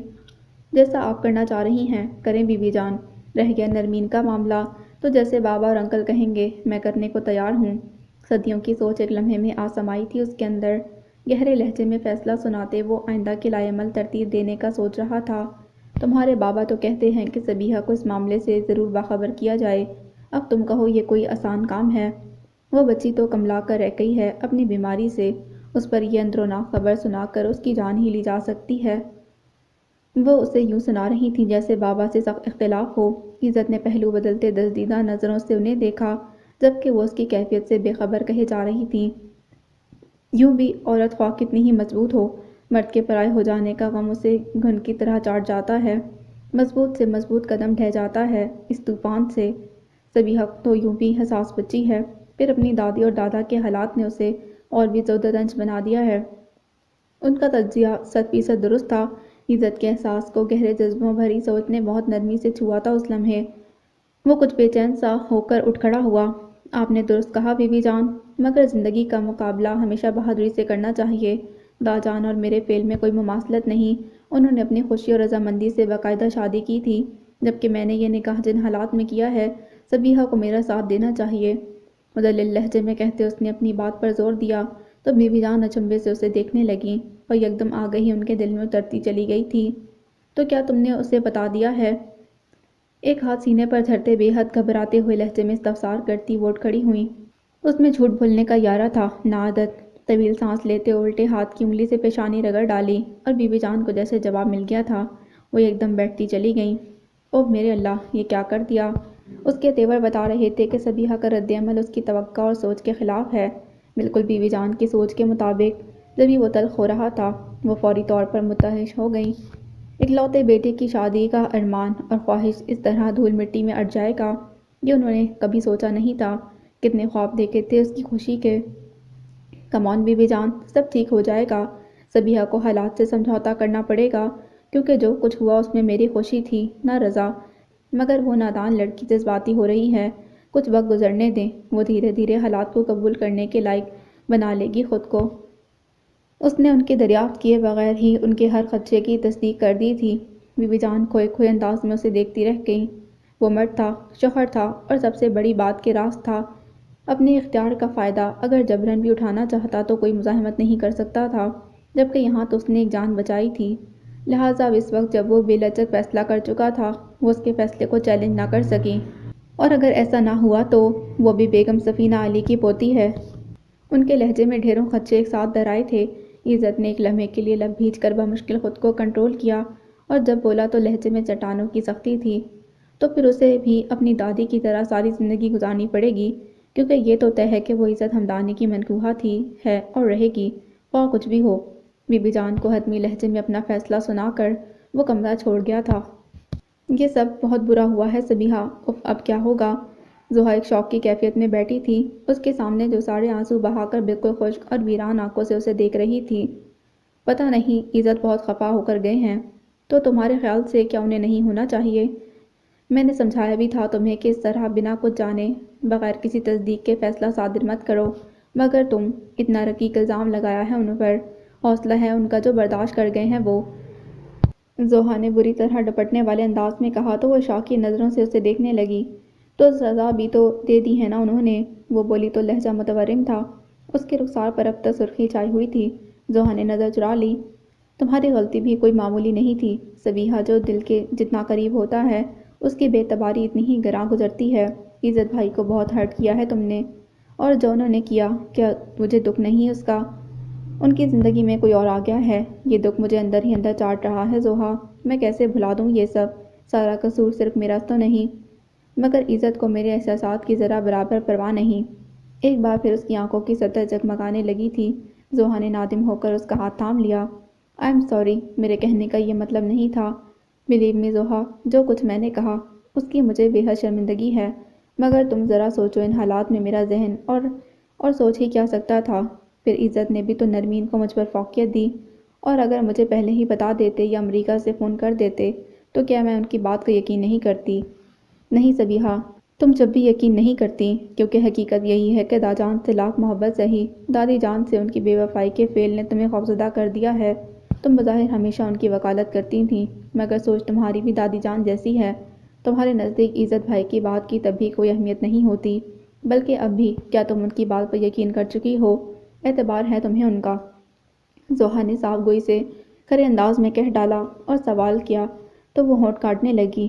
Speaker 1: جیسا آپ کرنا چاہ رہی ہیں کریں بیوی جان، رہ گیا نرمین کا معاملہ تو جیسے بابا اور انکل کہیں گے میں کرنے کو تیار ہوں۔ صدیوں کی سوچ ایک لمحے میں آ سمائی تھی اس کے اندر۔ گہرے لہجے میں فیصلہ سناتے وہ آئندہ کے لائے عمل ترتیب دینے کا سوچ رہا تھا۔ تمہارے بابا تو کہتے ہیں کہ سبیحہ کو اس معاملے سے ضرور باخبر کیا جائے، اب تم کہو یہ کوئی آسان کام ہے؟ وہ بچی تو کملا کر رہ گئی ہے اپنی بیماری سے، اس پر یہ اندروناک خبر سنا کر اس کی جان ہی لی جا سکتی ہے۔ وہ اسے یوں سنا رہی تھی جیسے بابا سے سخت اختلاف ہو۔ عزت نے پہلو بدلتے دزدیدہ نظروں سے انہیں دیکھا، جبکہ وہ اس کی کیفیت سے بے خبر کہے جا رہی تھی۔ یوں بھی عورت خواہ کتنی ہی مضبوط ہو، مرد کے پرائے ہو جانے کا غم اسے گھن کی طرح چاٹ جاتا ہے۔ مضبوط سے مضبوط قدم ڈھہ جاتا ہے اس طوفان سے۔ صبیحہ تو یوں بھی حساس بچی ہے، پھر اپنی دادی اور دادا کے حالات نے اسے اور بھی زودرنج بنا دیا ہے۔ ان کا تجزیہ 100% درست تھا۔ عزت کے احساس کو گہرے جذبوں بھری سوچ نے بہت نرمی سے چھوا تھا اس لمحے۔ وہ کچھ بے چین سا ہو کر اٹھ کھڑا ہوا۔ آپ نے درست کہا بی بی جان، مگر زندگی کا مقابلہ ہمیشہ بہادری سے کرنا چاہیے۔ دا جان اور میرے فعل میں کوئی مماثلت نہیں۔ انہوں نے اپنی خوشی اور رضامندی سے باقاعدہ شادی کی تھی، جبکہ میں نے یہ نکاح جن حالات میں کیا ہے، صبیحہ کو میرا ساتھ دینا چاہیے۔ مدلل لہجے میں کہتے اس نے اپنی بات پر زور دیا تو بی بی جان اچنبھے سے اسے دیکھنے لگیں اور یکدم آگہی ان کے دل میں اترتی چلی گئی تھی۔ تو کیا تم نے اسے بتا دیا ہے؟ ایک ہاتھ سینے پر دھرتے بے حد گھبراتے ہوئے لہجے میں استفسار کرتی وہ اٹھ کھڑی ہوئیں۔ اس میں جھوٹ بولنے کا یارہ تھا، نہ عادت۔ طویل سانس لیتے الٹے ہاتھ کی انگلی سے پیشانی رگڑ ڈالی اور بی بی جان کو جیسے جواب مل گیا تھا، وہ یکدم بیٹھتی چلی گئیں۔ اوہ میرے اللہ، یہ کیا کر دیا؟ اس کے تیور بتا رہے تھے کہ صبیحہ کا رد عمل اس کی توقع اور سوچ کے خلاف ہے، بالکل بی بی جان کی سوچ کے مطابق۔ جبھی وہ تلخ ہو رہا تھا، وہ فوری طور پر متحش ہو گئیں۔ اکلوتے بیٹے کی شادی کا ارمان اور خواہش اس طرح دھول مٹی میں اٹ جائے گا، یہ انہوں نے کبھی سوچا نہیں تھا۔ کتنے خواب دیکھے تھے اس کی خوشی کے۔ کم آن بی بی جان، سب ٹھیک ہو جائے گا۔ صبیحہ کو حالات سے سمجھوتا کرنا پڑے گا، کیونکہ جو کچھ ہوا اس میں میری خوشی تھی، نہ رضا۔ مگر وہ نادان لڑکی جذباتی ہو رہی ہے، کچھ وقت گزرنے دیں، وہ دھیرے دھیرے حالات کو قبول کرنے کے لائق بنا لے گی خود کو۔ اس نے ان کے دریافت کیے بغیر ہی ان کے ہر خدشے کی تصدیق کر دی تھی۔ بی بی جان کھوئے کھوئے انداز میں اسے دیکھتی رہ گئیں۔ وہ مرد تھا، شوہر تھا اور سب سے بڑی بات کہ راست تھا۔ اپنے اختیار کا فائدہ اگر جبراً بھی اٹھانا چاہتا تو کوئی مزاحمت نہیں کر سکتا تھا، جبکہ یہاں تو اس نے ایک جان بچائی تھی۔ لہٰذا اب اس وقت جب وہ بے لچک فیصلہ کر چکا تھا، وہ اس کے فیصلے کو چیلنج نہ کر سکی۔ اور اگر ایسا نہ ہوا تو وہ بھی بیگم سفینہ علی کی پوتی ہے۔ ان کے لہجے میں ڈھیروں خدشے ایک ساتھ دھرائے تھے۔ عزت نے ایک لمحے کے لیے لب بھیج کر بمشکل خود کو کنٹرول کیا، اور جب بولا تو لہجے میں چٹانوں کی سختی تھی۔ تو پھر اسے بھی اپنی دادی کی طرح ساری زندگی گزارنی پڑے گی، کیونکہ یہ تو طے ہے کہ وہ عزت ہمدانی کی منکوحہ تھی، ہے اور رہے گی، خواہ کچھ بھی ہو۔ بی بی جان کو حتمی لہجے میں اپنا فیصلہ سنا کر وہ کمرہ چھوڑ گیا تھا۔ یہ سب بہت برا ہوا ہے صبیحہ، اف اب کیا ہوگا؟ زحا ایک شوق کی کیفیت میں بیٹھی تھی، اس کے سامنے جو سارے آنسو بہا کر بالکل خشک اور ویران آنکھوں سے اسے دیکھ رہی تھی۔ پتہ نہیں، عزت بہت خفا ہو کر گئے ہیں۔ تو تمہارے خیال سے کیا انہیں نہیں ہونا چاہیے؟ میں نے سمجھایا بھی تھا تمہیں کہ اس طرح بنا کچھ جانے، بغیر کسی تصدیق کے فیصلہ صادر مت کرو، مگر تم اتنا رقیق الزام لگایا ہے ان پر، حوصلہ ہے ان کا جو برداشت کر گئے ہیں وہ۔ زحا نے بری طرح ڈپٹنے والے انداز میں کہا تو وہ شاکی نظروں سے اسے دیکھنے لگی۔ تو سزا بھی تو دے دی ہے نا انہوں نے، وہ بولی تو لہجہ متورم تھا۔ اس کے رخسار پر اب تک سرخی چھائی ہوئی تھی۔ زحا نے نظر چرا لی۔ تمہاری غلطی بھی کوئی معمولی نہیں تھی صبیحہ، جو دل کے جتنا قریب ہوتا ہے اس کی بے اعتباری اتنی ہی گراں گزرتی ہے۔ عزت بھائی کو بہت ہرٹ کیا ہے تم نے، اور جو انہوں نے کیا، کیا مجھے دکھ نہیں اس کا؟ ان کی زندگی میں کوئی اور آ گیا ہے، یہ دکھ مجھے اندر ہی اندر چاٹ رہا ہے زحا، میں کیسے بھلا دوں یہ سب؟ سارا قصور صرف میرا تو نہیں، مگر عزت کو میرے احساسات کی ذرا برابر پرواہ نہیں۔ ایک بار پھر اس کی آنکھوں کی سطح جگمگانے لگی تھی۔ زحا نے نادم ہو کر اس کا ہاتھ تھام لیا۔ آئی ایم سوری، میرے کہنے کا یہ مطلب نہیں تھا۔ بلیو می زحا، جو کچھ میں نے کہا اس کی مجھے بے حد شرمندگی ہے، مگر تم ذرا سوچو ان حالات میں میرا ذہن اور سوچ ہی کیا سکتا تھا؟ پھر عزت نے بھی تو نرمین کو مجھ پر فوقیت دی، اور اگر مجھے پہلے ہی بتا دیتے یا امریکہ سے فون کر دیتے تو کیا میں ان کی بات کا یقین نہیں کرتی؟ نہیں صبیحہ، تم جب بھی یقین نہیں کرتی، کیونکہ حقیقت یہی ہے کہ دادا جان سے لاکھ محبت سہی، دادی جان سے ان کی بے وفائی کے فعل نے تمہیں خوفزدہ کر دیا ہے۔ تم بظاہر ہمیشہ ان کی وکالت کرتی تھیں، مگر سوچ تمہاری بھی دادی جان جیسی ہے۔ تمہارے نزدیک عزت بھائی کی بات کی تب بھی کوئی اہمیت نہیں ہوتی، بلکہ اب بھی کیا تم ان کی بات پر یقین کر چکی ہو؟ اعتبار ہے تمہیں ان کا؟ زحا نے صاف گوئی سے کھرے انداز میں کہہ ڈالا اور سوال کیا تو وہ ہونٹ کاٹنے لگی۔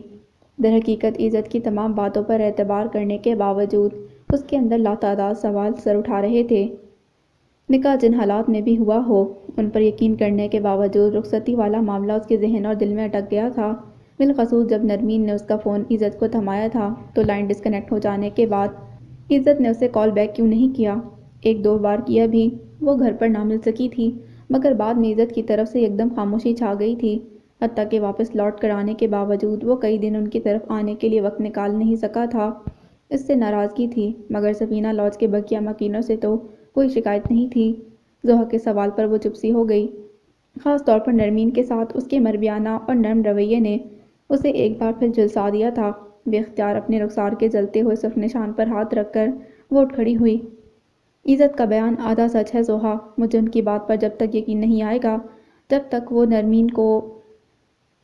Speaker 1: در حقیقت عزت کی تمام باتوں پر اعتبار کرنے کے باوجود اس کے اندر لاتعداد سوال سر اٹھا رہے تھے۔ نکاح جن حالات میں بھی ہوا ہو ان پر یقین کرنے کے باوجود رخصتی والا معاملہ اس کے ذہن اور دل میں اٹک گیا تھا۔ بالخصوص جب نرمین نے اس کا فون عزت کو تھمایا تھا تو لائن ڈسکنیکٹ ہو جانے کے بعد عزت نے اسے کال بیک کیوں نہیں کیا؟ ایک دو بار کیا بھی، وہ گھر پر نہ مل سکی تھی، مگر بعد میں عزت کی طرف سے ایک دم خاموشی چھا گئی تھی۔ حتیٰ کہ واپس لوٹ کر آنے کے باوجود وہ کئی دن ان کی طرف آنے کے لیے وقت نکال نہیں سکا تھا۔ اس سے ناراضگی تھی، مگر سفینہ لاج کے بقیہ مکینوں سے تو کوئی شکایت نہیں تھی۔ ضحیٰ کے سوال پر وہ چپ سی ہو گئی۔ خاص طور پر نرمین کے ساتھ اس کے مربیانہ اور نرم رویے نے اسے ایک بار پھر جھلسا دیا تھا۔ بے اختیار اپنے رخسار کے جلتے ہوئے صف نشان پر ہاتھ رکھ کر وہ اٹھ کھڑی ہوئی۔ عزت کا بیان آدھا سچ ہے ضحیٰ، مجھے ان کی بات پر جب تک یقین نہیں آئے گا جب تک وہ نرمین کو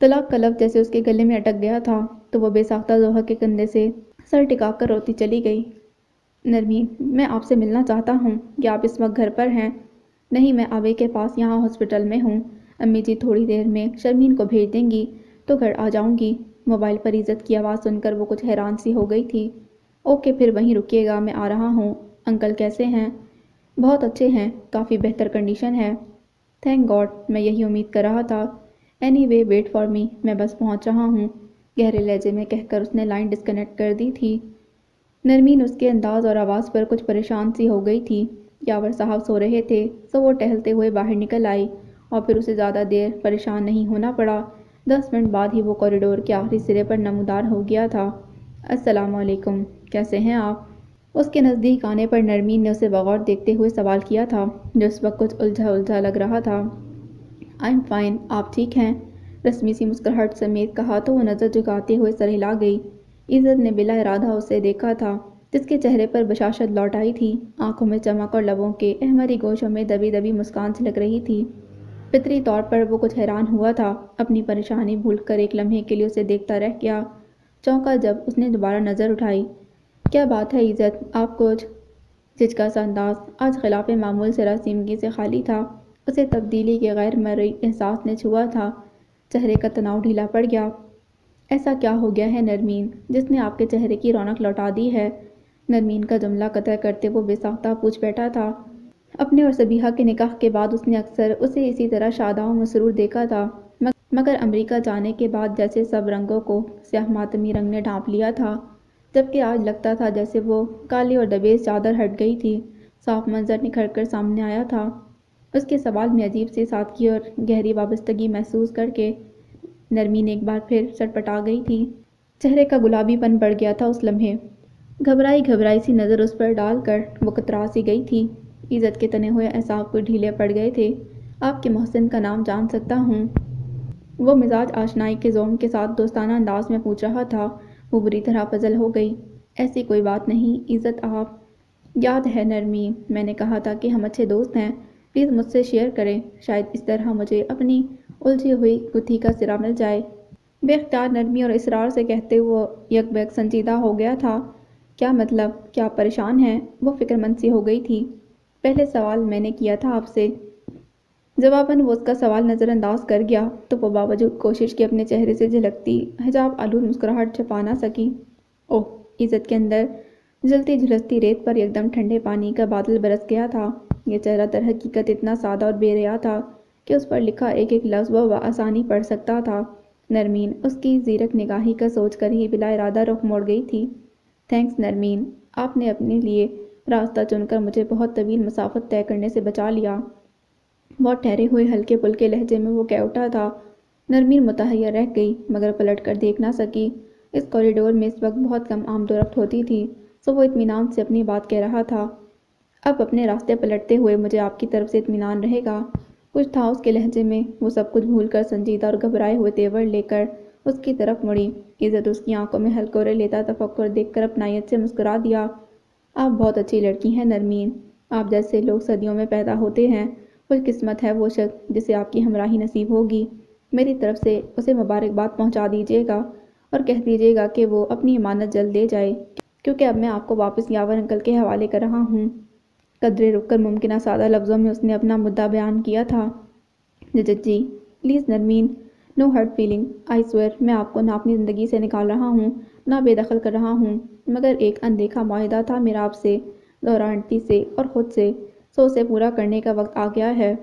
Speaker 1: طلاق کا لفظ جیسے اس کے گلے میں اٹک گیا تھا تو وہ بے ساختہ ضحیٰ کے کندھے سے سر ٹکا کر روتی چلی گئی۔ نرمین، میں آپ سے ملنا چاہتا ہوں، کیا آپ اس وقت گھر پر ہیں؟ نہیں، میں آبے کے پاس یہاں ہاسپٹل میں ہوں۔ امی جی تھوڑی دیر میں شرمین کو بھیج دیں گی تو گھر آ جاؤں گی۔ موبائل پر عزت کی آواز سن کر وہ کچھ حیران سی ہو گئی تھی۔ اوکے، پھر وہیں رکیے گا، میں آ رہا ہوں۔ انکل کیسے ہیں؟ بہت اچھے ہیں، کافی بہتر کنڈیشن ہے۔ تھینک گاڈ، میں یہی امید کر رہا تھا۔ Anyway wait for me, میں بس پہنچ رہا ہوں، گہرے لہجے میں کہہ کر اس نے لائن ڈسکنیکٹ کر دی تھی۔ نرمین اس کے انداز اور آواز پر کچھ پریشان سی ہو گئی تھی۔ یاور صاحب سو رہے تھے سو وہ ٹہلتے ہوئے باہر نکل آئی اور پھر اسے زیادہ دیر پریشان نہیں ہونا پڑا۔ 10 منٹ بعد ہی وہ کوریڈور کے آخری سرے پر نمودار ہو گیا تھا۔ السلام علیکم، کیسے ہیں آپ؟ اس کے نزدیک آنے پر نرمین نے اسے بغور دیکھتے ہوئے سوال کیا تھا جو اس وقت کچھ الجھا الجھا لگ رہا تھا۔ آئی ایم فائن، آپ ٹھیک ہیں؟ رسمی سی مسکراہٹ سمیت کہا تو وہ نظر جھکاتے ہوئے سر ہلا گئی۔ عزت نے بلا ارادہ اسے دیکھا تھا، جس کے چہرے پر بشاشت لوٹ آئی تھی، آنکھوں میں چمک اور لبوں کے احمری گوشوں میں دبی دبی مسکان جھلک رہی تھی۔ فطری طور پر وہ کچھ حیران ہوا تھا، اپنی پریشانی بھول کر ایک لمحے کے لیے اسے دیکھتا رہ گیا۔ چونکا جب اس نے دوبارہ نظر اٹھائی۔ کیا بات ہے عزت، آپ کچھ؟ جھجکا سا انداز آج خلاف معمول سراسیمگی سے خالی تھا۔ اسے تبدیلی کے غیر مرئی احساس نے چھوا تھا، چہرے کا تناؤ ڈھیلا پڑ گیا۔ ایسا کیا ہو گیا ہے نرمین، جس نے آپ کے چہرے کی رونق لوٹا دی ہے؟ نرمین کا جملہ قطع کرتے وہ بے ساختہ پوچھ بیٹھا تھا۔ اپنے اور صبیحہ کے نکاح کے بعد اس نے اکثر اسے اسی طرح شاداب و مسرور دیکھا تھا، مگر امریکہ جانے کے بعد جیسے سب رنگوں کو سیاہ ماتمی رنگ نے ڈھانپ لیا تھا، جبکہ آج لگتا تھا جیسے وہ کالی اور دبیز چادر ہٹ گئی تھی، صاف منظر نکھر کر سامنے آیا تھا۔ اس کے سوال میں عجیب سی سادگی اور گہری وابستگی محسوس کر کے نرمین ایک بار پھر سٹپٹا گئی تھی۔ چہرے کا گلابی پن بڑھ گیا تھا اس لمحے۔ گھبرائی گھبرائی سی نظر اس پر ڈال کر وہ کترا سی گئی تھی۔ عزت کے تنے ہوئے اعصاب کو ڈھیلے پڑ گئے تھے۔ آپ کے محسن کا نام جان سکتا ہوں؟ وہ مزاج آشنائی کے زوم کے ساتھ دوستانہ انداز میں پوچھ رہا تھا۔ وہ بری طرح پزل ہو گئی۔ ایسی کوئی بات نہیں عزت، آپ… یاد ہے نرمین، میں نے کہا تھا کہ ہم اچھے دوست ہیں، پلیز مجھ سے شیئر کریں، شاید اس طرح مجھے اپنی الجھی ہوئی گتھی کا سرا مل جائے۔ بے اختیار نرمی اور اصرار سے کہتے وہ یک بیک سنجیدہ ہو گیا تھا۔ کیا مطلب، کیا آپ پریشان ہیں؟ وہ فکر مند سی ہو گئی تھی۔ پہلے سوال میں نے کیا تھا آپ سے۔ جواباً وہ اس کا سوال نظر انداز کر گیا تو وہ باوجود کوشش کے اپنے چہرے سے جھلکتی حجاب آلود مسکراہٹ چھپا نہ سکی۔ اوہ! عزت کے اندر جلتی جھلستی ریت پر یکدم ٹھنڈے پانی کا بادل برس گیا تھا۔ یہ چہرہ در حقیقت اتنا سادہ اور بے ریا تھا کہ اس پر لکھا ایک ایک لفظ وہ بآسانی پڑھ سکتا تھا۔ نرمین اس کی زیرک نگاہی کا سوچ کر ہی بلا ارادہ رخ موڑ گئی تھی۔ تھینکس نرمین، آپ نے اپنے لیے راستہ چن کر مجھے بہت طویل مسافت طے کرنے سے بچا لیا۔ بہت ٹھہرے ہوئے ہلکے پھلکے لہجے میں وہ کہہ اٹھا تھا۔ نرمین متحیر رہ گئی مگر پلٹ کر دیکھ نہ سکی۔ اس کوریڈور میں اس وقت بہت کم آمد و رفت ہوتی تھی، سو وہ اطمینان سے اپنی بات کہہ رہا تھا۔ اب اپنے راستے پلٹتے ہوئے مجھے آپ کی طرف سے اطمینان رہے گا۔ کچھ تھا اس کے لہجے میں۔ وہ سب کچھ بھول کر سنجیدہ اور گھبرائے ہوئے تیور لے کر اس کی طرف مڑی۔ عزت اس کی آنکھوں میں ہلکورے لیتا تفکر دیکھ کر اپنائیت سے مسکرا دیا۔ آپ بہت اچھی لڑکی ہیں نرمین، آپ جیسے لوگ صدیوں میں پیدا ہوتے ہیں، خوش قسمت ہے وہ شخص جسے آپ کی ہمراہی نصیب ہوگی۔ میری طرف سے اسے مبارکباد پہنچا دیجیے گا اور کہہ دیجیے گا کہ وہ اپنی امانت جلد دے جائے، کیونکہ اب میں آپ کو واپس یاور انکل کے حوالے کر رہا ہوں۔ قدرے رک کر ممکنہ سادہ لفظوں میں اس نے اپنا مدعا بیان کیا تھا۔ ججت ji, please Nermeen, no hurt feeling, I swear میں آپ کو نہ اپنی زندگی سے نکال رہا ہوں نہ بے دخل کر رہا ہوں، مگر ایک اندیکھا معاہدہ تھا میرا آپ سے، زہرا آنٹی سے اور خود سے۔ سو اسے پورا کرنے کا وقت آ گیا ہے۔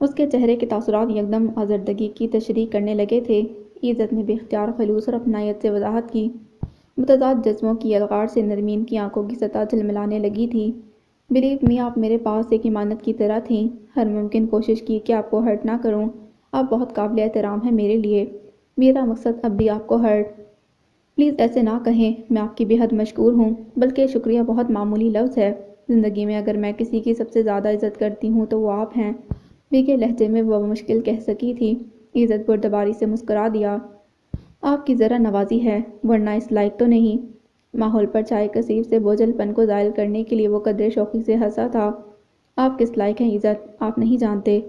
Speaker 1: اس کے چہرے کے تاثرات یکدم آزردگی کی تشریح کرنے لگے تھے۔ عزت نے بے اختیار خلوص اور اپنائیت سے وضاحت کی۔ متضاد جذبوں کی الغار سے نرمین کی آنکھوں کی سطح جھلملانے لگی تھی۔ بلیو می، آپ میرے پاس ایک امانت کی طرح تھیں۔ ہر ممکن کوشش کی کہ آپ کو ہرٹ نہ کروں۔ آپ بہت قابل احترام ہیں میرے لیے۔ میرا مقصد اب بھی آپ کو ہرٹ۔ پلیز ایسے نہ کہیں، میں آپ کی بے حد مشکور ہوں، بلکہ شکریہ بہت معمولی لفظ ہے۔ زندگی میں اگر میں کسی کی سب سے زیادہ عزت کرتی ہوں تو وہ آپ ہیں۔ بھیگے لہجے میں وہ مشکل کہہ سکی تھی۔ عزت بردباری سے مسکرا دیا۔ آپ کی ذرا نوازی ہے، ورنہ اس لائق تو نہیں۔ ماحول پر چھائے کثیف سے بوجھل پن کو زائل کرنے کے لیے وہ قدرے شوخی سے ہنسا تھا۔ آپ کس لائق ہیں عزت، آپ نہیں جانتے۔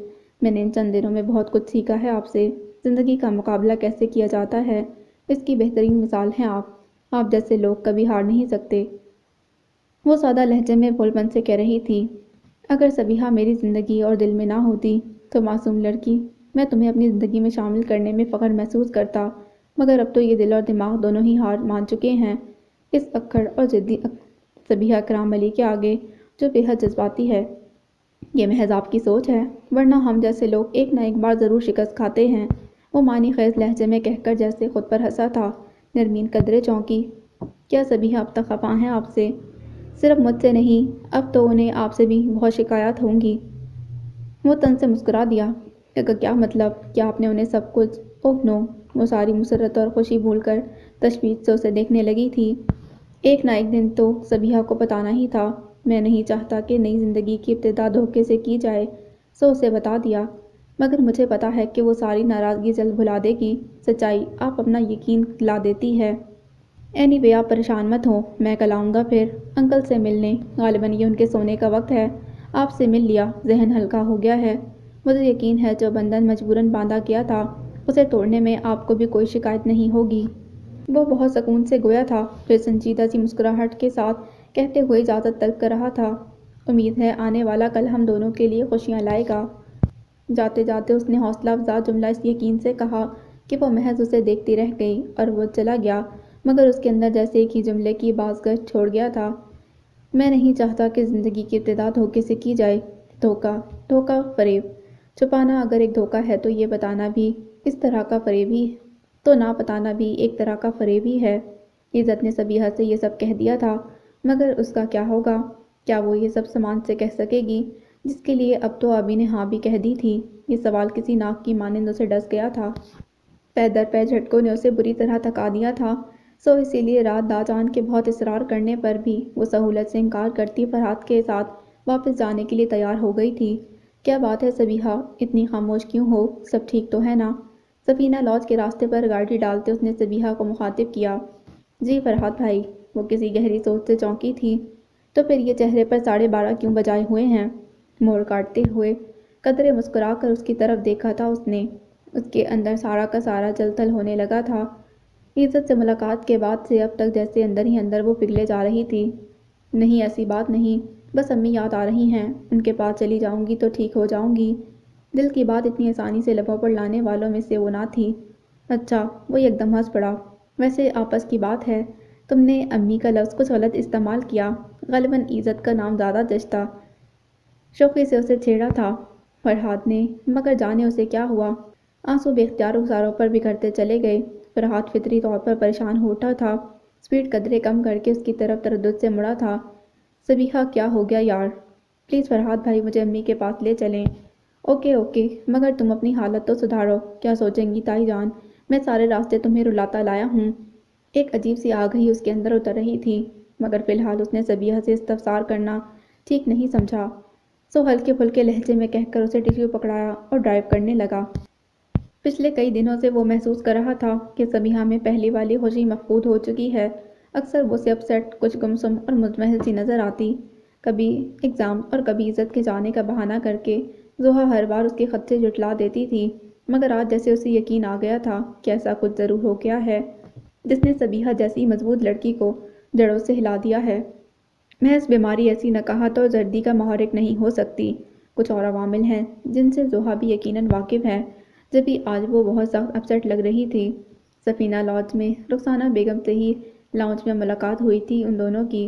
Speaker 1: میں نے ان چند دنوں میں بہت کچھ سیکھا ہے آپ سے۔ زندگی کا مقابلہ کیسے کیا جاتا ہے، اس کی بہترین مثال ہیں آپ۔ آپ جیسے لوگ کبھی ہار نہیں سکتے۔ وہ سادہ لہجے میں بھول پن سے کہہ رہی تھی، اگر سبیحہ میری زندگی اور دل میں نہ ہوتی تو معصوم لڑکی، میں تمہیں اپنی زندگی میں شامل کرنے میں فخر محسوس کرتا، مگر اب تو یہ دل اور دماغ دونوں ہی ہار مان چکے ہیں اس اکڑ اور ضدی سبیحہ کرام علی کے آگے، جو بے حد جذباتی ہے۔ یہ محض آپ کی سوچ ہے، ورنہ ہم جیسے لوگ ایک نہ ایک بار ضرور شکست کھاتے ہیں۔ وہ معنی خیز لہجے میں کہہ کر جیسے خود پر ہنسا تھا۔ نرمین قدرے چونکی۔ کیا سبیحہ اب تک خفا ہیں آپ سے؟ صرف مجھ سے نہیں، اب تو انہیں آپ سے بھی بہت شکایات ہوں گی۔ وہ تن سے مسکرا دیا۔ کیا مطلب؟ کیا آپ نے انہیں سب کچھ؟ اوہ نو۔ وہ ساری مسرت اور خوشی بھول کر تشویش سے اسے دیکھنے لگی تھی۔ ایک نہ ایک دن تو سبیحہ کو بتانا ہی تھا۔ میں نہیں چاہتا کہ نئی زندگی کی ابتدا دھوکے سے کی جائے، سو اسے بتا دیا، مگر مجھے پتا ہے کہ وہ ساری ناراضگی جلد بھلا دے گی۔ سچائی آپ اپنا یقین دلا دیتی ہے۔ اینی وے آپ پریشان مت ہوں، میں کل آؤں گا پھر انکل سے ملنے۔ غالباً یہ ان کے سونے کا وقت ہے۔ آپ سے مل لیا، ذہن ہلکا ہو گیا ہے۔ مجھے یقین ہے جو بندھن مجبوراً باندھا گیا تھا اسے توڑنے میں آپ کو بھی کوئی شکایت نہیں ہوگی۔ وہ بہت سکون سے گویا تھا، پھر سنجیدہ سی مسکراہٹ کے ساتھ کہتے ہوئے اجازت طلب کر رہا تھا، امید ہے آنے والا کل ہم دونوں کے لیے خوشیاں لائے گا۔ جاتے جاتے اس نے حوصلہ افزا جملہ اس یقین سے کہا کہ وہ محض اسے دیکھتی رہ گئی، اور وہ چلا گیا، مگر اس کے اندر جیسے ایک ہی جملے کی بازگشت چھوڑ گیا تھا۔ میں نہیں چاہتا کہ زندگی کی ابتدا دھوکے سے کی جائے۔ دھوکہ، دھوکہ، فریب۔ چھپانا اگر ایک دھوکہ ہے تو یہ بتانا بھی اس طرح کا فریب ہی، تو نہ بتانا بھی ایک طرح کا فریب ہی ہے۔ عزت نے سبیحہ سے یہ سب کہہ دیا تھا، مگر اس کا کیا ہوگا؟ کیا وہ یہ سب سامان سے کہہ سکے گی جس کے لیے اب تو ابھی نے ہاں بھی کہہ دی تھی؟ یہ سوال کسی ناک کی مانند اسے ڈس گیا تھا۔ پے در پے جھٹکوں نے اسے بری طرح تھکا دیا تھا، سو اسی لیے رات داجان کے بہت اصرار کرنے پر بھی وہ سہولت سے انکار کرتی فرحات کے ساتھ واپس جانے کے لیے تیار ہو گئی تھی۔ کیا بات ہے سبیحہ، اتنی خاموش کیوں ہو؟ سب ٹھیک تو ہے نا؟ سفینہ لاج کے راستے پر گاڑی ڈالتے اس نے سبیحہ کو مخاطب کیا۔ جی فرحات بھائی۔ وہ کسی گہری سوچ سے چونکی تھی۔ تو پھر یہ چہرے پر 12:30 کیوں بجائے ہوئے ہیں؟ موڑ کاٹتے ہوئے قدرے مسکرا کر اس کی طرف دیکھا تھا اس نے۔ اس کے اندر سارا کا سارا جل تھل ہونے لگا تھا۔ عزت سے ملاقات کے بعد سے اب تک جیسے اندر ہی اندر وہ پگھلے جا رہی تھی۔ نہیں ایسی بات نہیں، بس امی یاد آ رہی ہیں، ان کے پاس چلی جاؤں گی تو ٹھیک ہو جاؤں گی۔ دل کی بات اتنی آسانی سے لبوں پر لانے والوں میں سے وہ نہ تھی۔ اچھا، وہ ایک دم ہنس پڑا۔ ویسے آپس کی بات ہے، تم نے امی کا لفظ کچھ غلط استعمال کیا، غالباً عزت کا نام زیادہ جچتا۔ شوخی سے اسے چھیڑا تھا فرحات نے، مگر جانے اسے کیا ہوا۔ آنسو بے اختیار رخساروں پر بکھرتے چلے گئے۔ فرحات فطری طور پر پریشان ہو اٹھا تھا، سپیڈ قدرے کم کر کے اس کی طرف تردد سے مڑا تھا۔ سبیحہ کیا ہو گیا یار؟ پلیز فرحات بھائی مجھے امی کے پاس لے چلیں۔ اوکے اوکے، مگر تم اپنی حالت تو سدھارو، کیا سوچیں گی تائی جان، میں سارے راستے تمہیں رلاتا لایا ہوں۔ ایک عجیب سی آگہی اس کے اندر اتر رہی تھی، مگر فی الحال اس نے سبیحہ سے استفسار کرنا ٹھیک نہیں سمجھا، سو ہلکے پھلکے لہجے میں کہہ کر اسے ٹیکسی پکڑایا اور ڈرائیو کرنے لگا۔ پچھلے کئی دنوں سے وہ محسوس کر رہا تھا کہ سبیحہ میں پہلی والی خوشی مفقود ہو چکی ہے۔ اکثر وہ اسے اپ سیٹ، کچھ گمسم اور مزمحل سی نظر آتی، کبھی ایگزام اور کبھی عزت کے جانے کا بہانہ کر کے زحا ہر بار اس کے خط سے جھٹلا دیتی تھی، مگر آج جیسے اسے یقین آ گیا تھا کہ ایسا کچھ ضرور ہو گیا ہے جس نے سبیحہ جیسی مضبوط لڑکی کو جڑوں سے ہلا دیا ہے۔ محض بیماری ایسی نکہت اور زردی کا محرک نہیں ہو سکتی، کچھ اور عوامل ہیں جن سے زحا بھی یقیناً واقف ہے، جبھی آج وہ بہت سخت اپ سیٹ لگ رہی تھی۔ سفینہ لاج میں رخسانہ بیگم سے ہی لاؤنج میں ملاقات ہوئی تھی ان دونوں کی۔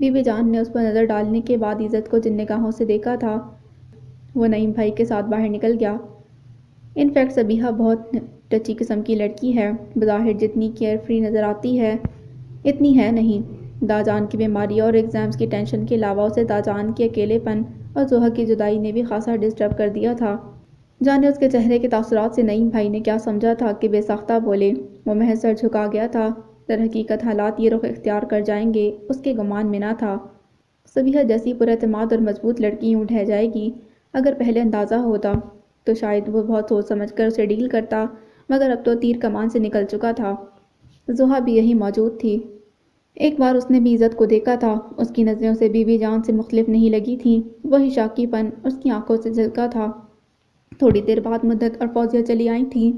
Speaker 1: بی بی جان نے اس پر نظر ڈالنے کے بعد عزت کو جن نگاہوں سے دیکھا تھا وہ نعیم بھائی کے ساتھ باہر نکل گیا۔ انفیکٹ صبیحہ بہت ٹچی قسم کی لڑکی ہے، بظاہر جتنی کیئر فری نظر آتی ہے اتنی ہے نہیں۔ داجان کی بیماری اور ایگزامز کی ٹینشن کے علاوہ اسے داجان کے اکیلے پن اور زحا کی جدائی نے بھی خاصا ڈسٹرب کر دیا تھا۔ جانے اس کے چہرے کے تاثرات سے نعیم بھائی نے کیا سمجھا تھا کہ بے ساختہ بولے، وہ محض سر جھکا گیا تھا۔ در حقیقت حالات یہ رخ اختیار کر جائیں گے اس کے گمان میں نہ تھا۔ صبیحہ جیسی پراعتماد اور مضبوط لڑکی یوں ڈھہ جائے گی، اگر پہلے اندازہ ہوتا تو شاید وہ بہت سوچ سمجھ کر اسے ڈیل کرتا، مگر اب تو تیر کمان سے نکل چکا تھا۔ زحا بھی یہی موجود تھی۔ ایک بار اس نے بھی عزت کو دیکھا تھا، اس کی نظریں اسے بی بی جان سے مختلف نہیں لگی تھیں، وہی شاکی پن اس کی آنکھوں سے جھلکا تھا۔ تھوڑی دیر بعد مدت اور فوزیہ چلی آئی تھیں،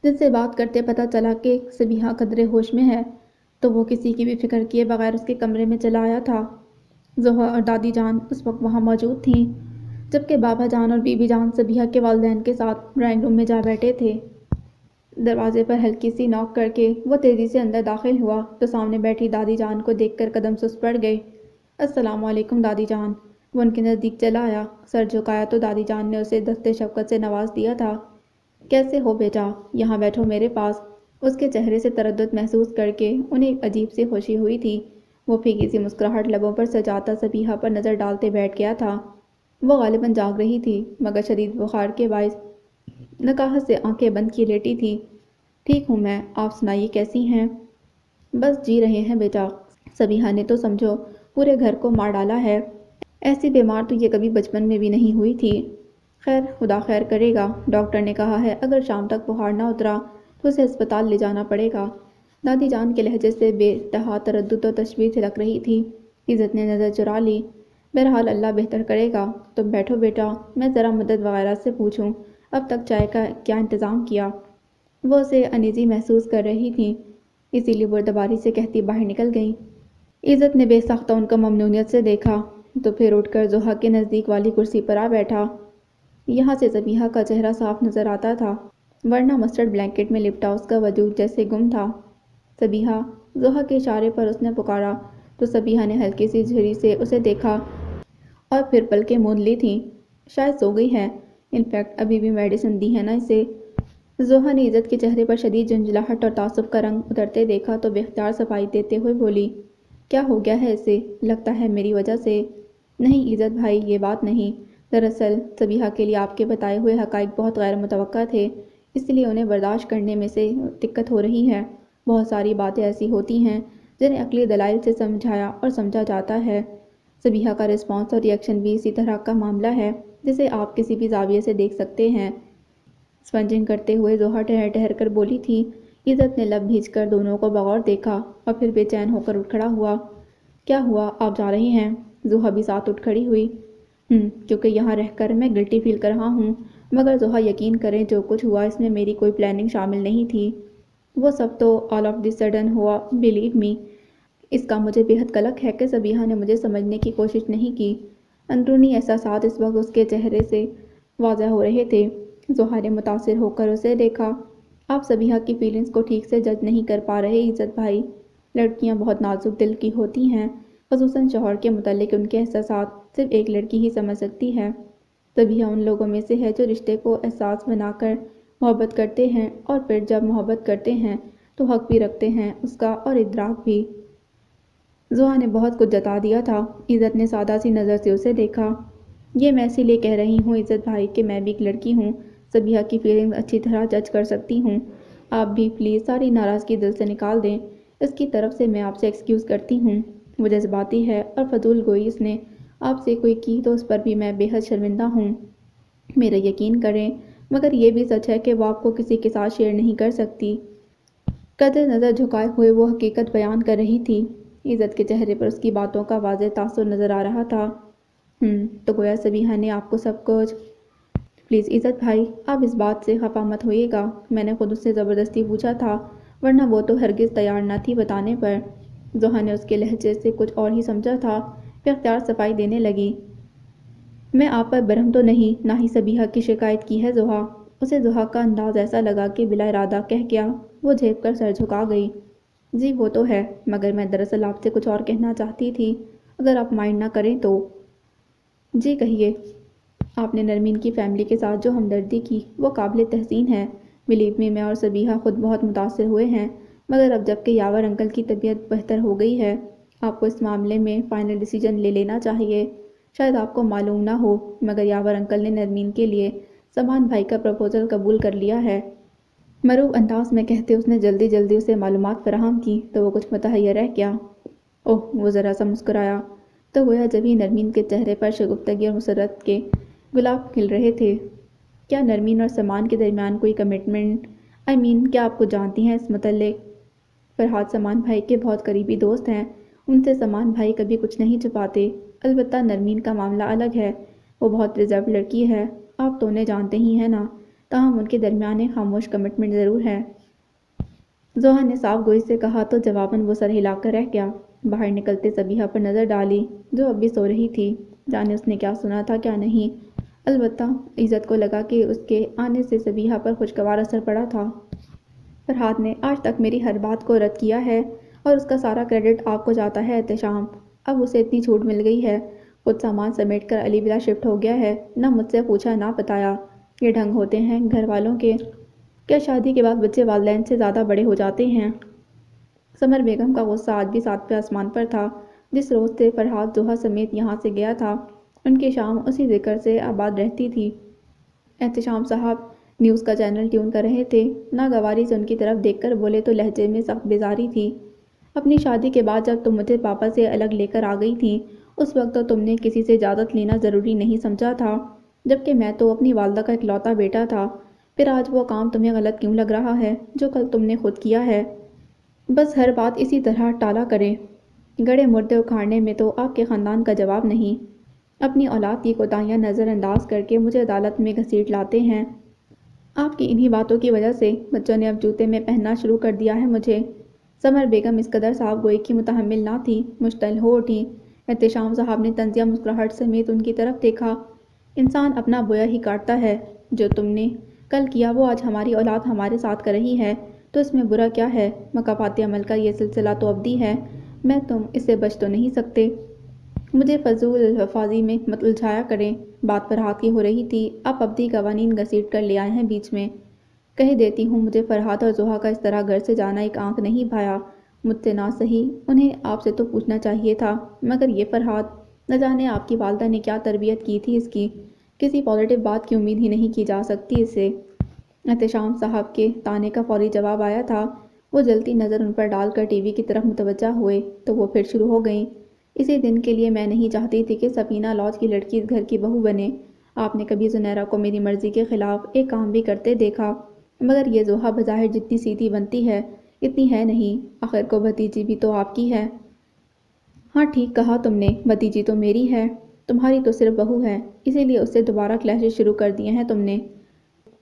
Speaker 1: جن سے بات کرتے پتہ چلا کہ صبیحہ قدرے ہوش میں ہے، تو وہ کسی کی بھی فکر کیے بغیر اس کے کمرے میں چلا آیا تھا۔ زحا اور دادی جان اس وقت وہاں موجود تھیں، جبکہ بابا جان اور بی بی جان صبیحہ کے والدین کے ساتھ ڈرائنگ روم میں جا بیٹھے تھے۔ دروازے پر ہلکی سی نوک کر کے وہ تیزی سے اندر داخل ہوا تو سامنے بیٹھی دادی جان کو دیکھ کر قدم سست پڑ گئے۔ السلام علیکم دادی جان۔ وہ ان کے نزدیک چلا آیا، سر جھکایا تو دادی جان نے اسے دستے شفقت سے نواز دیا تھا۔ کیسے ہو بیٹا؟ یہاں بیٹھو میرے پاس۔ اس کے چہرے سے تردد محسوس کر کے انہیں ایک عجیب سی خوشی ہوئی تھی۔ وہ پھیکی سی مسکراہٹ لبوں پر سجاتا صبیحہ پر نظر ڈالتے بیٹھ گیا تھا۔ وہ غالباً جاگ رہی تھی، مگر شدید بخار کے باعث نکاہت سے آنکھیں بند کیے لیٹی تھی۔ ٹھیک ہوں میں، آپ سنائیے کیسی ہیں؟ بس جی رہے ہیں بیٹا۔ صبیحہ نے تو سمجھو پورے گھر کو مار ڈالا ہے، ایسی بیمار تو یہ کبھی بچپن میں بھی نہیں ہوئی تھی۔ خیر خدا خیر کرے گا، ڈاکٹر نے کہا ہے اگر شام تک بخار نہ اترا تو اسے ہسپتال لے جانا پڑے گا۔ دادی جان کے لہجے سے بے انتہا تردد و تشویش جھلک رہی تھی۔ عزت نے نظر چرا لی۔ بہرحال اللہ بہتر کرے گا، تم بیٹھو بیٹا، میں ذرا مدد وغیرہ سے پوچھوں اب تک چائے کا کیا انتظام کیا؟ وہ اسے انیزی محسوس کر رہی تھیں، اسی لیے بردباری سے کہتی باہر نکل گئیں۔ عزت نے بے ساختہ ان کو ممنونیت سے دیکھا تو پھر اٹھ کر زحا کے نزدیک والی کرسی پر آ بیٹھا۔ یہاں سے صبیحہ کا چہرہ صاف نظر آتا تھا، ورنہ مسٹرڈ بلینکٹ میں لپٹا اس کا وجود جیسے گم تھا۔ صبیحہ، زحا کے اشارے پر اس نے پکارا تو صبیحہ نے ہلکی سی جھری سے اسے دیکھا اور پھر پلکیں موند لی تھیں۔ شاید سو گئی ہے، انفیکٹ ابھی بھی میڈیسن دی ہے نا اسے؟ زحا نے عزت کے چہرے پر شدید جھنجھلاہٹ اور تعصب کا رنگ اترتے دیکھا تو بے اختیار صفائی دیتے ہوئے بولی، کیا ہو گیا ہے اسے؟ لگتا ہے میری وجہ سے۔ نہیں عزت بھائی، یہ بات نہیں۔ دراصل صبیحہ کے لیے آپ کے بتائے ہوئے حقائق بہت غیر متوقع تھے، اس لیے انہیں برداشت کرنے میں سے دقت ہو رہی ہے۔ بہت ساری باتیں ایسی ہوتی ہیں جنہیں عقلی دلائل سے سمجھایا اور سمجھا جاتا ہے۔ صبیحہ کا رسپانس اور ری ایکشن بھی اسی طرح کا معاملہ ہے جسے آپ کسی بھی زاویے سے دیکھ سکتے ہیں۔ سپنجنگ کرتے ہوئے زحا ٹھہر ٹھہر کر بولی تھی۔ عزت نے لب بھیج کر دونوں کو بغور دیکھا اور پھر بے چین ہو کر اٹھ کھڑا ہوا۔ کیا ہوا، آپ جا رہی ہیں؟ زحا بھی ساتھ اٹھ کھڑی ہوئی۔ کیونکہ یہاں رہ کر میں گلٹی فیل کر رہا ہوں، مگر زحا یقین کریں جو کچھ ہوا اس میں میری کوئی پلاننگ شامل نہیں تھی، وہ سب تو آل آف دی سڈن ہوا، بلیو می۔ اس کا مجھے بے حد قلق ہے کہ صبیحہ نے مجھے سمجھنے کی کوشش نہیں کی۔ اندرونی احساسات اس وقت اس کے چہرے سے واضح ہو رہے تھے۔ زحا نے متاثر ہو کر اسے دیکھا۔ آپ صبیحہ کی فیلنگز کو ٹھیک سے جج نہیں کر پا رہے عزت بھائی، لڑکیاں بہت نازک دل کی ہوتی ہیں، خصوصاً شوہر کے متعلق ان کے احساسات صرف ایک لڑکی ہی سمجھ سکتی ہے۔ صبیحہ ان لوگوں میں سے ہے جو رشتے کو احساس بنا کر محبت کرتے ہیں اور پھر جب محبت کرتے ہیں تو حق بھی رکھتے ہیں اس کا اور ادراک بھی۔ زحا نے بہت کچھ جتا دیا تھا۔ عزت نے سادہ سی نظر سے اسے دیکھا۔ یہ میں اسی لیے کہہ رہی ہوں عزت بھائی کہ میں بھی ایک لڑکی ہوں، صبیحہ کی فیلنگز اچھی طرح جج کر سکتی ہوں۔ آپ بھی پلیز ساری ناراضگی دل سے نکال دیں، اس کی طرف سے میں آپ سے ایکسکیوز کرتی ہوں۔ وہ جذباتی ہے اور فضول گوئی اس نے آپ سے کوئی کی تو اس پر بھی میں بے حد شرمندہ ہوں، میرا یقین کریں، مگر یہ بھی سچ ہے کہ وہ آپ کو کسی کے ساتھ شیئر نہیں کر سکتی۔ قدرے نظر جھکائے ہوئے وہ حقیقت بیان کر رہی تھی۔ عزت کے چہرے پر اس کی باتوں کا واضح تاثر نظر آ رہا تھا۔ تو گویا صبیحہ نے آپ کو سب کچھ… پلیز عزت بھائی، آپ اس بات سے خفا مت ہوئیے گا، میں نے خود اس سے زبردستی پوچھا تھا، ورنہ وہ تو ہرگز تیار نہ تھی بتانے پر۔ زحا نے اس کے لہجے سے کچھ اور ہی سمجھا تھا، بے اختیار صفائی دینے لگی۔ میں آپ پر برہم تو نہیں، نہ ہی صبیحہ کی شکایت کی ہے زحا۔ اسے زحا کا انداز ایسا لگا کہ بلا ارادہ کہہ گیا، وہ جھیپ کر سر جھکا گئی۔ جی وہ تو ہے، مگر میں دراصل آپ سے کچھ اور کہنا چاہتی تھی، اگر آپ مائنڈ نہ کریں تو۔ جی کہیے۔ آپ نے نرمین کی فیملی کے ساتھ جو ہمدردی کی وہ قابل تحسین ہے۔ بلیو می، میں اور صبیحہ خود بہت متاثر ہوئے ہیں، مگر اب جب کہ یاور انکل کی طبیعت بہتر ہو گئی ہے، آپ کو اس معاملے میں فائنل ڈیسیجن لے لینا چاہیے۔ شاید آپ کو معلوم نہ ہو، مگر یاور انکل نے نرمین کے لیے سمان بھائی کا پروپوزل قبول کر لیا ہے۔ مروب انداز میں کہتے اس نے جلدی جلدی اسے معلومات فراہم کی تو وہ کچھ متحیر رہ گیا۔ اوہ، وہ ذرا سا مسکرایا تو گویا جبھی نرمین کے چہرے پر شگفتگی اور مسرت کے گلاب کھل رہے تھے۔ کیا نرمین اور سمان کے درمیان کوئی کمٹمنٹ؟ کیا آپ کو جانتی ہیں اس متعلق؟ فرحاد سمان بھائی کے بہت قریبی دوست ہیں، ان سے سمان بھائی کبھی کچھ نہیں چھپاتے۔ البتہ نرمین کا معاملہ الگ ہے، وہ بہت ریزرو لڑکی ہے، آپ تو انہیں جانتے ہی ہیں نا، تاہم ان کے درمیان ایک خاموش کمٹمنٹ ضرور ہے۔ زوہا نے صاف گوئی سے کہا تو جواباً وہ سر ہلا کر رہ گیا۔ باہر نکلتے صبیحہ پر نظر ڈالی جو اب بھی سو رہی تھی، جانے اس نے کیا سنا تھا کیا نہیں، البتہ عزت کو لگا کہ اس کے آنے سے صبیحہ پر خوشگوار اثر پڑا تھا۔ فرحاد نے آج تک میری ہر بات کو رد کیا ہے اور اس کا سارا کریڈٹ آپ کو جاتا ہے احتشام۔ اب اسے اتنی چھوٹ مل گئی ہے، خود سامان سمیٹ کر علی ولا شفٹ ہو گیا ہے، نہ مجھ سے پوچھا نہ بتایا۔ یہ ڈھنگ ہوتے ہیں گھر والوں کے؟ کیا شادی کے بعد بچے والدین سے زیادہ بڑے ہو جاتے ہیں؟ سمر بیگم کا غصہ آج بھی ساتویں آسمان پر تھا۔ جس روز سے فرحاد زوہا سمیت یہاں سے گیا تھا، ان کی شام اسی ذکر سے آباد رہتی تھی۔ احتشام صاحب نیوز کا چینل ٹیون کر رہے تھے، ناگواری سے ان کی طرف دیکھ کر بولے تو لہجے میں سخت بیزاری تھی۔ اپنی شادی کے بعد جب تم مجھے پاپا سے الگ لے کر آ گئی تھی، اس وقت تو تم نے کسی سے اجازت لینا ضروری نہیں سمجھا تھا، جبکہ میں تو اپنی والدہ کا اکلوتا بیٹا تھا۔ پھر آج وہ کام تمہیں غلط کیوں لگ رہا ہے جو کل تم نے خود کیا ہے؟ بس ہر بات اسی طرح ٹالا کریں۔ گڑے مردے اکھاڑنے میں تو آپ کے خاندان کا جواب نہیں، اپنی اولاد کی کوتاہیاں نظر انداز کر کے مجھے عدالت میں گھسیٹ لاتے ہیں۔ آپ کی انہی باتوں کی وجہ سے بچوں نے اب جوتے میں پہننا شروع کر دیا ہے مجھے۔ سمر بیگم اس قدر صاف گوئی کی متحمل نہ تھی، مشتعل ہو اٹھی۔ احتشام صاحب نے طنزیہ مسکراہٹ سمیت ان کی طرف دیکھا۔ انسان اپنا بویا ہی کاٹتا ہے، جو تم نے کل کیا وہ آج ہماری اولاد ہمارے ساتھ کر رہی ہے تو اس میں برا کیا ہے؟ مکافات عمل کا یہ سلسلہ تو ابدی ہے، میں تم اس سے بچ تو نہیں سکتے۔ مجھے فضول الفاظی میں مت الجھایا کریں، بات فرحاد کی ہو رہی تھی، آپ ابدی قوانین گھسیٹ کر لے آئے ہیں بیچ میں۔ کہہ دیتی ہوں مجھے فرحاد اور زوہا کا اس طرح گھر سے جانا ایک آنکھ نہیں بھایا، مجھ سے نہ سہی، انہیں آپ سے تو پوچھنا چاہیے تھا، مگر یہ فرحاد، نہ جانے آپ کی والدہ نے کیا تربیت کی تھی اس کی، کسی پازیٹیو بات کی امید ہی نہیں کی جا سکتی اس سے۔ احتشام صاحب کے طعنے کا فوری جواب آیا تھا۔ وہ جلتی نظر ان پر ڈال کر ٹی وی کی طرف متوجہ ہوئے تو وہ پھر شروع ہو گئیں۔ اسی دن کے لیے میں نہیں چاہتی تھی کہ سفینہ لاج کی لڑکی اس گھر کی بہو بنے۔ آپ نے کبھی زنیرہ کو میری مرضی کے خلاف ایک کام بھی کرتے دیکھا؟ مگر یہ زوہا بظاہر جتنی سیدھی بنتی ہے اتنی ہے نہیں، آخر کو بھتیجی بھی تو آپ کی ہے۔ ہاں ٹھیک کہا تم نے، بھتیجی تو میری ہے، تمہاری تو صرف بہو ہے، اسی لیے اس سے دوبارہ کلیشز شروع کر دیے ہیں تم نے۔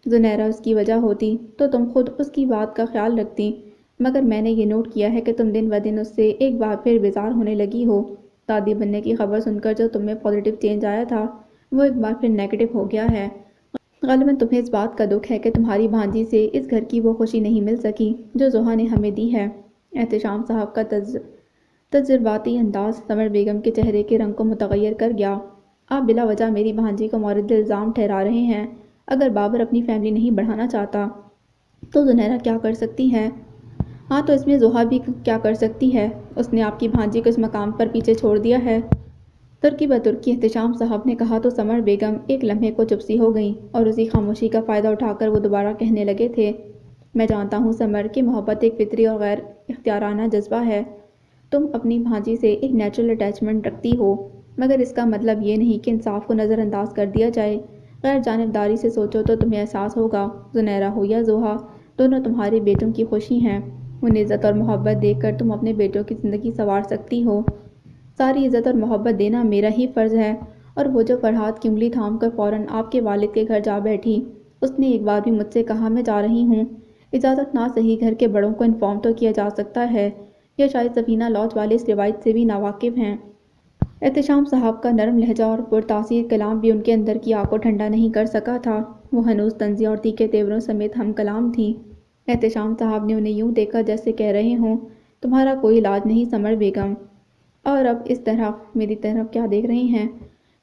Speaker 1: زنیرہ اس کی وجہ ہوتی تو تم خود اس کی بات کا خیال رکھتی، مگر میں نے یہ نوٹ کیا ہے کہ تم دن بدن اس سے ایک بار پھر بیزار ہونے لگی ہو۔ دادی بننے کی خبر سن کر جو تم میں پازیٹیو چینج آیا تھا وہ ایک بار پھر نیگیٹو ہو گیا ہے۔ غالباً تمہیں اس بات کا دکھ ہے کہ تمہاری بھانجی سے اس گھر کی وہ خوشی نہیں مل سکی جو زوہا نے ہمیں دی ہے۔ احتشام صاحب کا تجرباتی انداز سمر بیگم کے چہرے کے رنگ کو متغیر کر گیا۔ آپ بلا وجہ میری بھانجی کو مورد الزام ٹھہرا رہے ہیں، اگر بابر اپنی فیملی نہیں بڑھانا چاہتا تو زنیرہ کیا کر سکتی ہے؟ ہاں تو اس میں زوہا بھی کیا کر سکتی ہے؟ اس نے آپ کی بھانجی کو اس مقام پر پیچھے چھوڑ دیا ہے۔ ترکی بترکی احتشام صاحب نے کہا تو سمر بیگم ایک لمحے کو چپ سی ہو گئیں اور اسی خاموشی کا فائدہ اٹھا کر وہ دوبارہ کہنے لگے تھے، میں جانتا ہوں سمر کہ محبت ایک فطری اور غیر اختیارانہ جذبہ ہے، تم اپنی بھانجی سے ایک نیچرل اٹیچمنٹ رکھتی ہو، مگر اس کا مطلب یہ نہیں کہ انصاف کو نظر انداز کر دیا جائے۔ غیر جانبداری سے سوچو تو تمہیں احساس ہوگا، زنیرہ ہو یا زوہا دونوں تمہارے بیٹوں کی خوشی ہیں، انہیں عزت اور محبت دے کر تم اپنے بیٹوں کی زندگی سنوار سکتی ہو۔ ساری عزت اور محبت دینا میرا ہی فرض ہے۔ اور وہ جو فرحاد کی انگلی تھام کر فوراً آپ کے والد کے گھر جا بیٹھی، اس نے ایک بار بھی مجھ سے کہا میں جا رہی ہوں، اجازت نہ سہی گھر کے بڑوں کو انفارم تو کیا جا سکتا ہے، یا شاید سفینہ لاج والے اس روایت سے بھی ناواقف ہیں۔ احتشام صاحب کا نرم لہجہ اور پرتاثیر کلام بھی ان کے اندر کی آگ کو ٹھنڈا نہیں کر سکا تھا، وہ ہنوز طنزیہ اور تیکھے تیوروں سمیت ہم کلام تھیں۔ احتشام صاحب نے انہیں یوں دیکھا جیسے کہہ رہے ہوں، تمہارا کوئی علاج نہیں سمر بیگم، اور اب اس طرح میری طرف کیا دیکھ رہی ہیں؟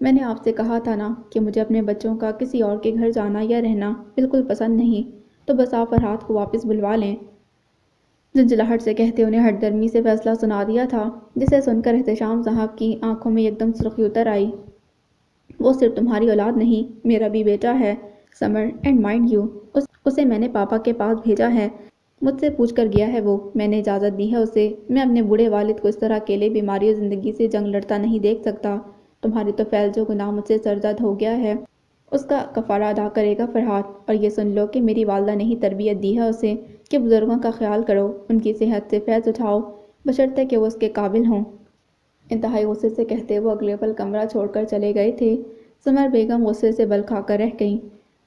Speaker 1: میں نے آپ سے کہا تھا نا کہ مجھے اپنے بچوں کا کسی اور کے گھر جانا یا رہنا بالکل پسند نہیں، تو بس آپ فرحات کو واپس بلوا لیں۔ جھنجھلاہٹ سے کہتے انہیں ہٹ درمی سے فیصلہ سنا دیا تھا، جسے سن کر احتشام صاحب کی آنکھوں میں ایک دم سرخی اتر آئی۔ وہ صرف تمہاری اولاد نہیں، میرا بھی بیٹا ہے سمر، اینڈ مائنڈ یو، اسے میں نے پاپا کے پاس بھیجا ہے، مجھ سے پوچھ کر گیا ہے وہ، میں نے اجازت دی ہے اسے، میں اپنے بوڑھے والد کو اس طرح اکیلے بیماری اور زندگی سے جنگ لڑتا نہیں دیکھ سکتا۔ تمہاری تو فیل جو گناہ مجھ سے سرزد ہو گیا ہے، اس کا کفارہ ادا کرے گا فرحات، اور یہ سن لو کہ میری والدہ نے ہی تربیت دی ہے اسے کہ بزرگوں کا خیال کرو، ان کی صحت سے فیض اٹھاؤ، بشرطے کہ وہ اس کے قابل ہوں۔ انتہائی غصے سے کہتے وہ اگلے پل کمرہ چھوڑ کر چلے گئے تھے۔ سمر بیگم غصے سے بل کھا کر رہ گئیں۔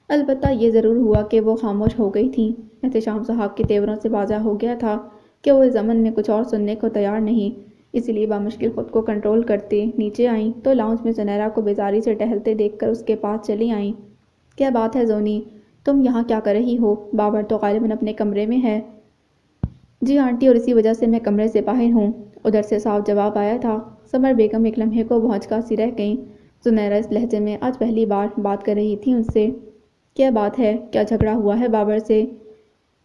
Speaker 1: البتہ یہ ضرور ہوا کہ وہ خاموش ہو گئی تھیں۔ احتشام صاحب کے تیوروں سے واضح ہو گیا تھا کہ وہ اس ضمن میں کچھ اور سننے کو تیار نہیں، اسی لیے بامشکل خود کو کنٹرول کرتے نیچے آئیں تو لاؤنج میں زنیرہ کو بیزاری سے ٹہلتے دیکھ کر اس کے پاس چلی آئیں۔ کیا بات ہے زونی، تم یہاں کیا کر رہی ہو؟ بابر تو غالباً اپنے کمرے میں ہے۔ جی آنٹی، اور اسی وجہ سے میں کمرے سے باہر ہوں، ادھر سے صاف جواب آیا تھا۔ سمر بیگم ایک لمحے کو بھونچکا سی رہ گئیں۔ زنیرہ اس لہجے میں آج پہلی بار بات کر رہی تھی ان سے۔ کیا بات ہے؟ کیا جھگڑا ہوا ہے بابر سے؟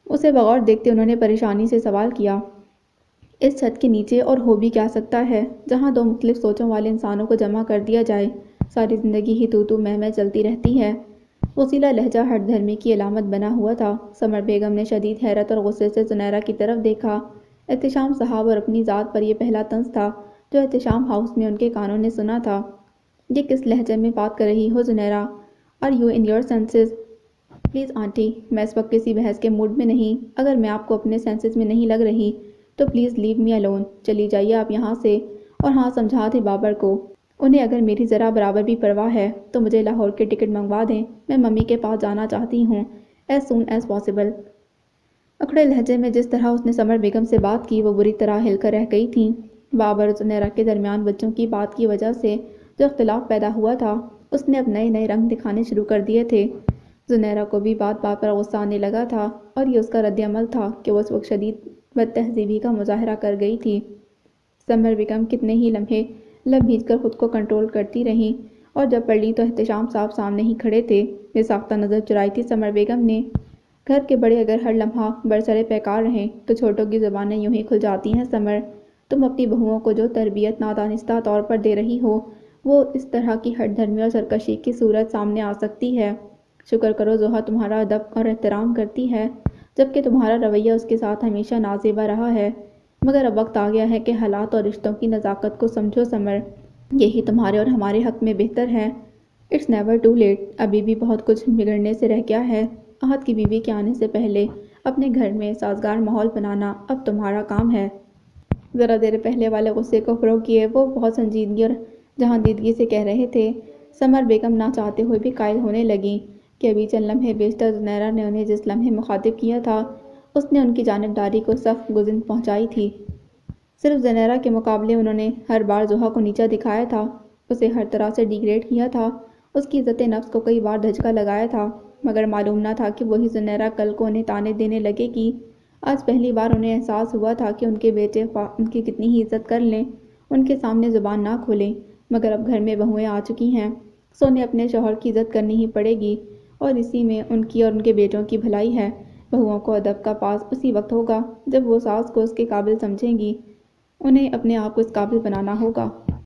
Speaker 1: اسے بغور دیکھتے انہوں نے پریشانی سے سوال کیا۔ اس چھت کے نیچے اور ہو بھی کیا سکتا ہے، جہاں دو مختلف سوچوں والے انسانوں کو جمع کر دیا جائے، ساری زندگی ہی تو میں چلتی رہتی ہے۔ وسیلہ لہجہ ہٹ دھرمی کی علامت بنا ہوا تھا۔ سمر بیگم نے شدید حیرت اور غصے سے زنیرہ کی طرف دیکھا۔ احتشام صاحب اور اپنی ذات پر یہ پہلا طنز تھا جو احتشام ہاؤس میں ان کے کانوں نے سنا تھا۔ یہ کس لہجے میں بات کر رہی ہو Zunaira? Are you in your senses? Please aunty, میں اس وقت کسی بحث کے موڈ میں نہیں، اگر میں آپ کو اپنے سینسز میں نہیں لگ رہی تو پلیز لیو می الون، چلی جائیے آپ یہاں سے۔ اور ہاں، سمجھا دیں بابر کو، انہیں اگر میری ذرا برابر بھی پرواہ ہے تو مجھے لاہور کے ٹکٹ منگوا دیں، میں ممی کے پاس جانا چاہتی ہوں ایز سون ایز پاسبل۔ اکڑے لہجے میں جس طرح اس نے سمر بیگم سے بات کی وہ بری طرح ہل کر رہ گئی تھیں۔ بابر اور زنیرہ کے درمیان بچوں کی بات کی وجہ سے جو اختلاف پیدا ہوا تھا، اس نے اب نئے نئے رنگ دکھانے شروع کر دیے تھے۔ زنیرہ کو بھی بات بات پر غصہ آنے لگا تھا، اور یہ اس کا رد عمل تھا کہ وہ اس وقت شدید بد تہذیبی کا مظاہرہ کر گئی تھی۔ سمر بیگم کتنے ہی لمحے لب بھیج کر خود کو کنٹرول کرتی رہیں، اور جب پڑھی تو احتشام صاحب سامنے ہی کھڑے تھے۔ یہ ساختہ نظر چرائی تھی سمر بیگم نے۔ گھر کے بڑے اگر ہر لمحہ برسرے پیکار رہیں تو چھوٹوں کی زبانیں یوں ہی کھل جاتی ہیں سمر۔ تم اپنی بہوؤں کو جو تربیت نادانستہ طور پر دے رہی ہو وہ اس طرح کی ہٹ دھرمی اور سرکشی کی صورت سامنے آ سکتی ہے۔ شکر کرو زوہا تمہارا ادب اور احترام کرتی ہے، جبکہ تمہارا رویہ اس کے ساتھ ہمیشہ نازیبا رہا ہے، مگر اب وقت آ گیا ہے کہ حالات اور رشتوں کی نزاکت کو سمجھو سمر، یہی تمہارے اور ہمارے حق میں بہتر ہے۔ اٹس نیور ٹو لیٹ، ابھی بھی بہت کچھ بگڑنے سے رہ گیا ہے۔ احد کی بیوی کے آنے سے پہلے اپنے گھر میں سازگار ماحول بنانا اب تمہارا کام ہے۔ ذرا دیر پہلے والے غصے کو فروغ کیے وہ بہت سنجیدگی اور جہاندیدگی سے کہہ رہے تھے۔ سمر بیگم نہ چاہتے ہوئے بھی قائل ہونے لگیں کہ ابھی چند لمحے بیشتر زنیرہ نے انہیں جس لمحے مخاطب کیا تھا اس نے ان کی جانبداری کو سخت گزند پہنچائی تھی۔ صرف زنیرہ کے مقابلے انہوں نے ہر بار زوہا کو نیچا دکھایا تھا، اسے ہر طرح سے ڈیگریڈ کیا تھا، اس کی عزت نفس کو کئی بار دھچکا لگایا تھا، مگر معلوم نہ تھا کہ وہی زنیرہ کل کو انہیں طعنے دینے لگے گی۔ آج پہلی بار انہیں احساس ہوا تھا کہ ان کے بیٹے ان کی کتنی ہی عزت کر لیں، ان کے سامنے زبان نہ کھولیں، مگر اب گھر میں بہوئیں آ چکی ہیں، سو انہیں اپنے شوہر کی عزت کرنی ہی پڑے گی، اور اسی میں ان کی اور ان کے بیٹوں کی بھلائی ہے۔ بہوؤں کو ادب کا پاس اسی وقت ہوگا جب وہ ساس کو اس کے قابل سمجھیں گی، انہیں اپنے آپ کو اس قابل بنانا ہوگا۔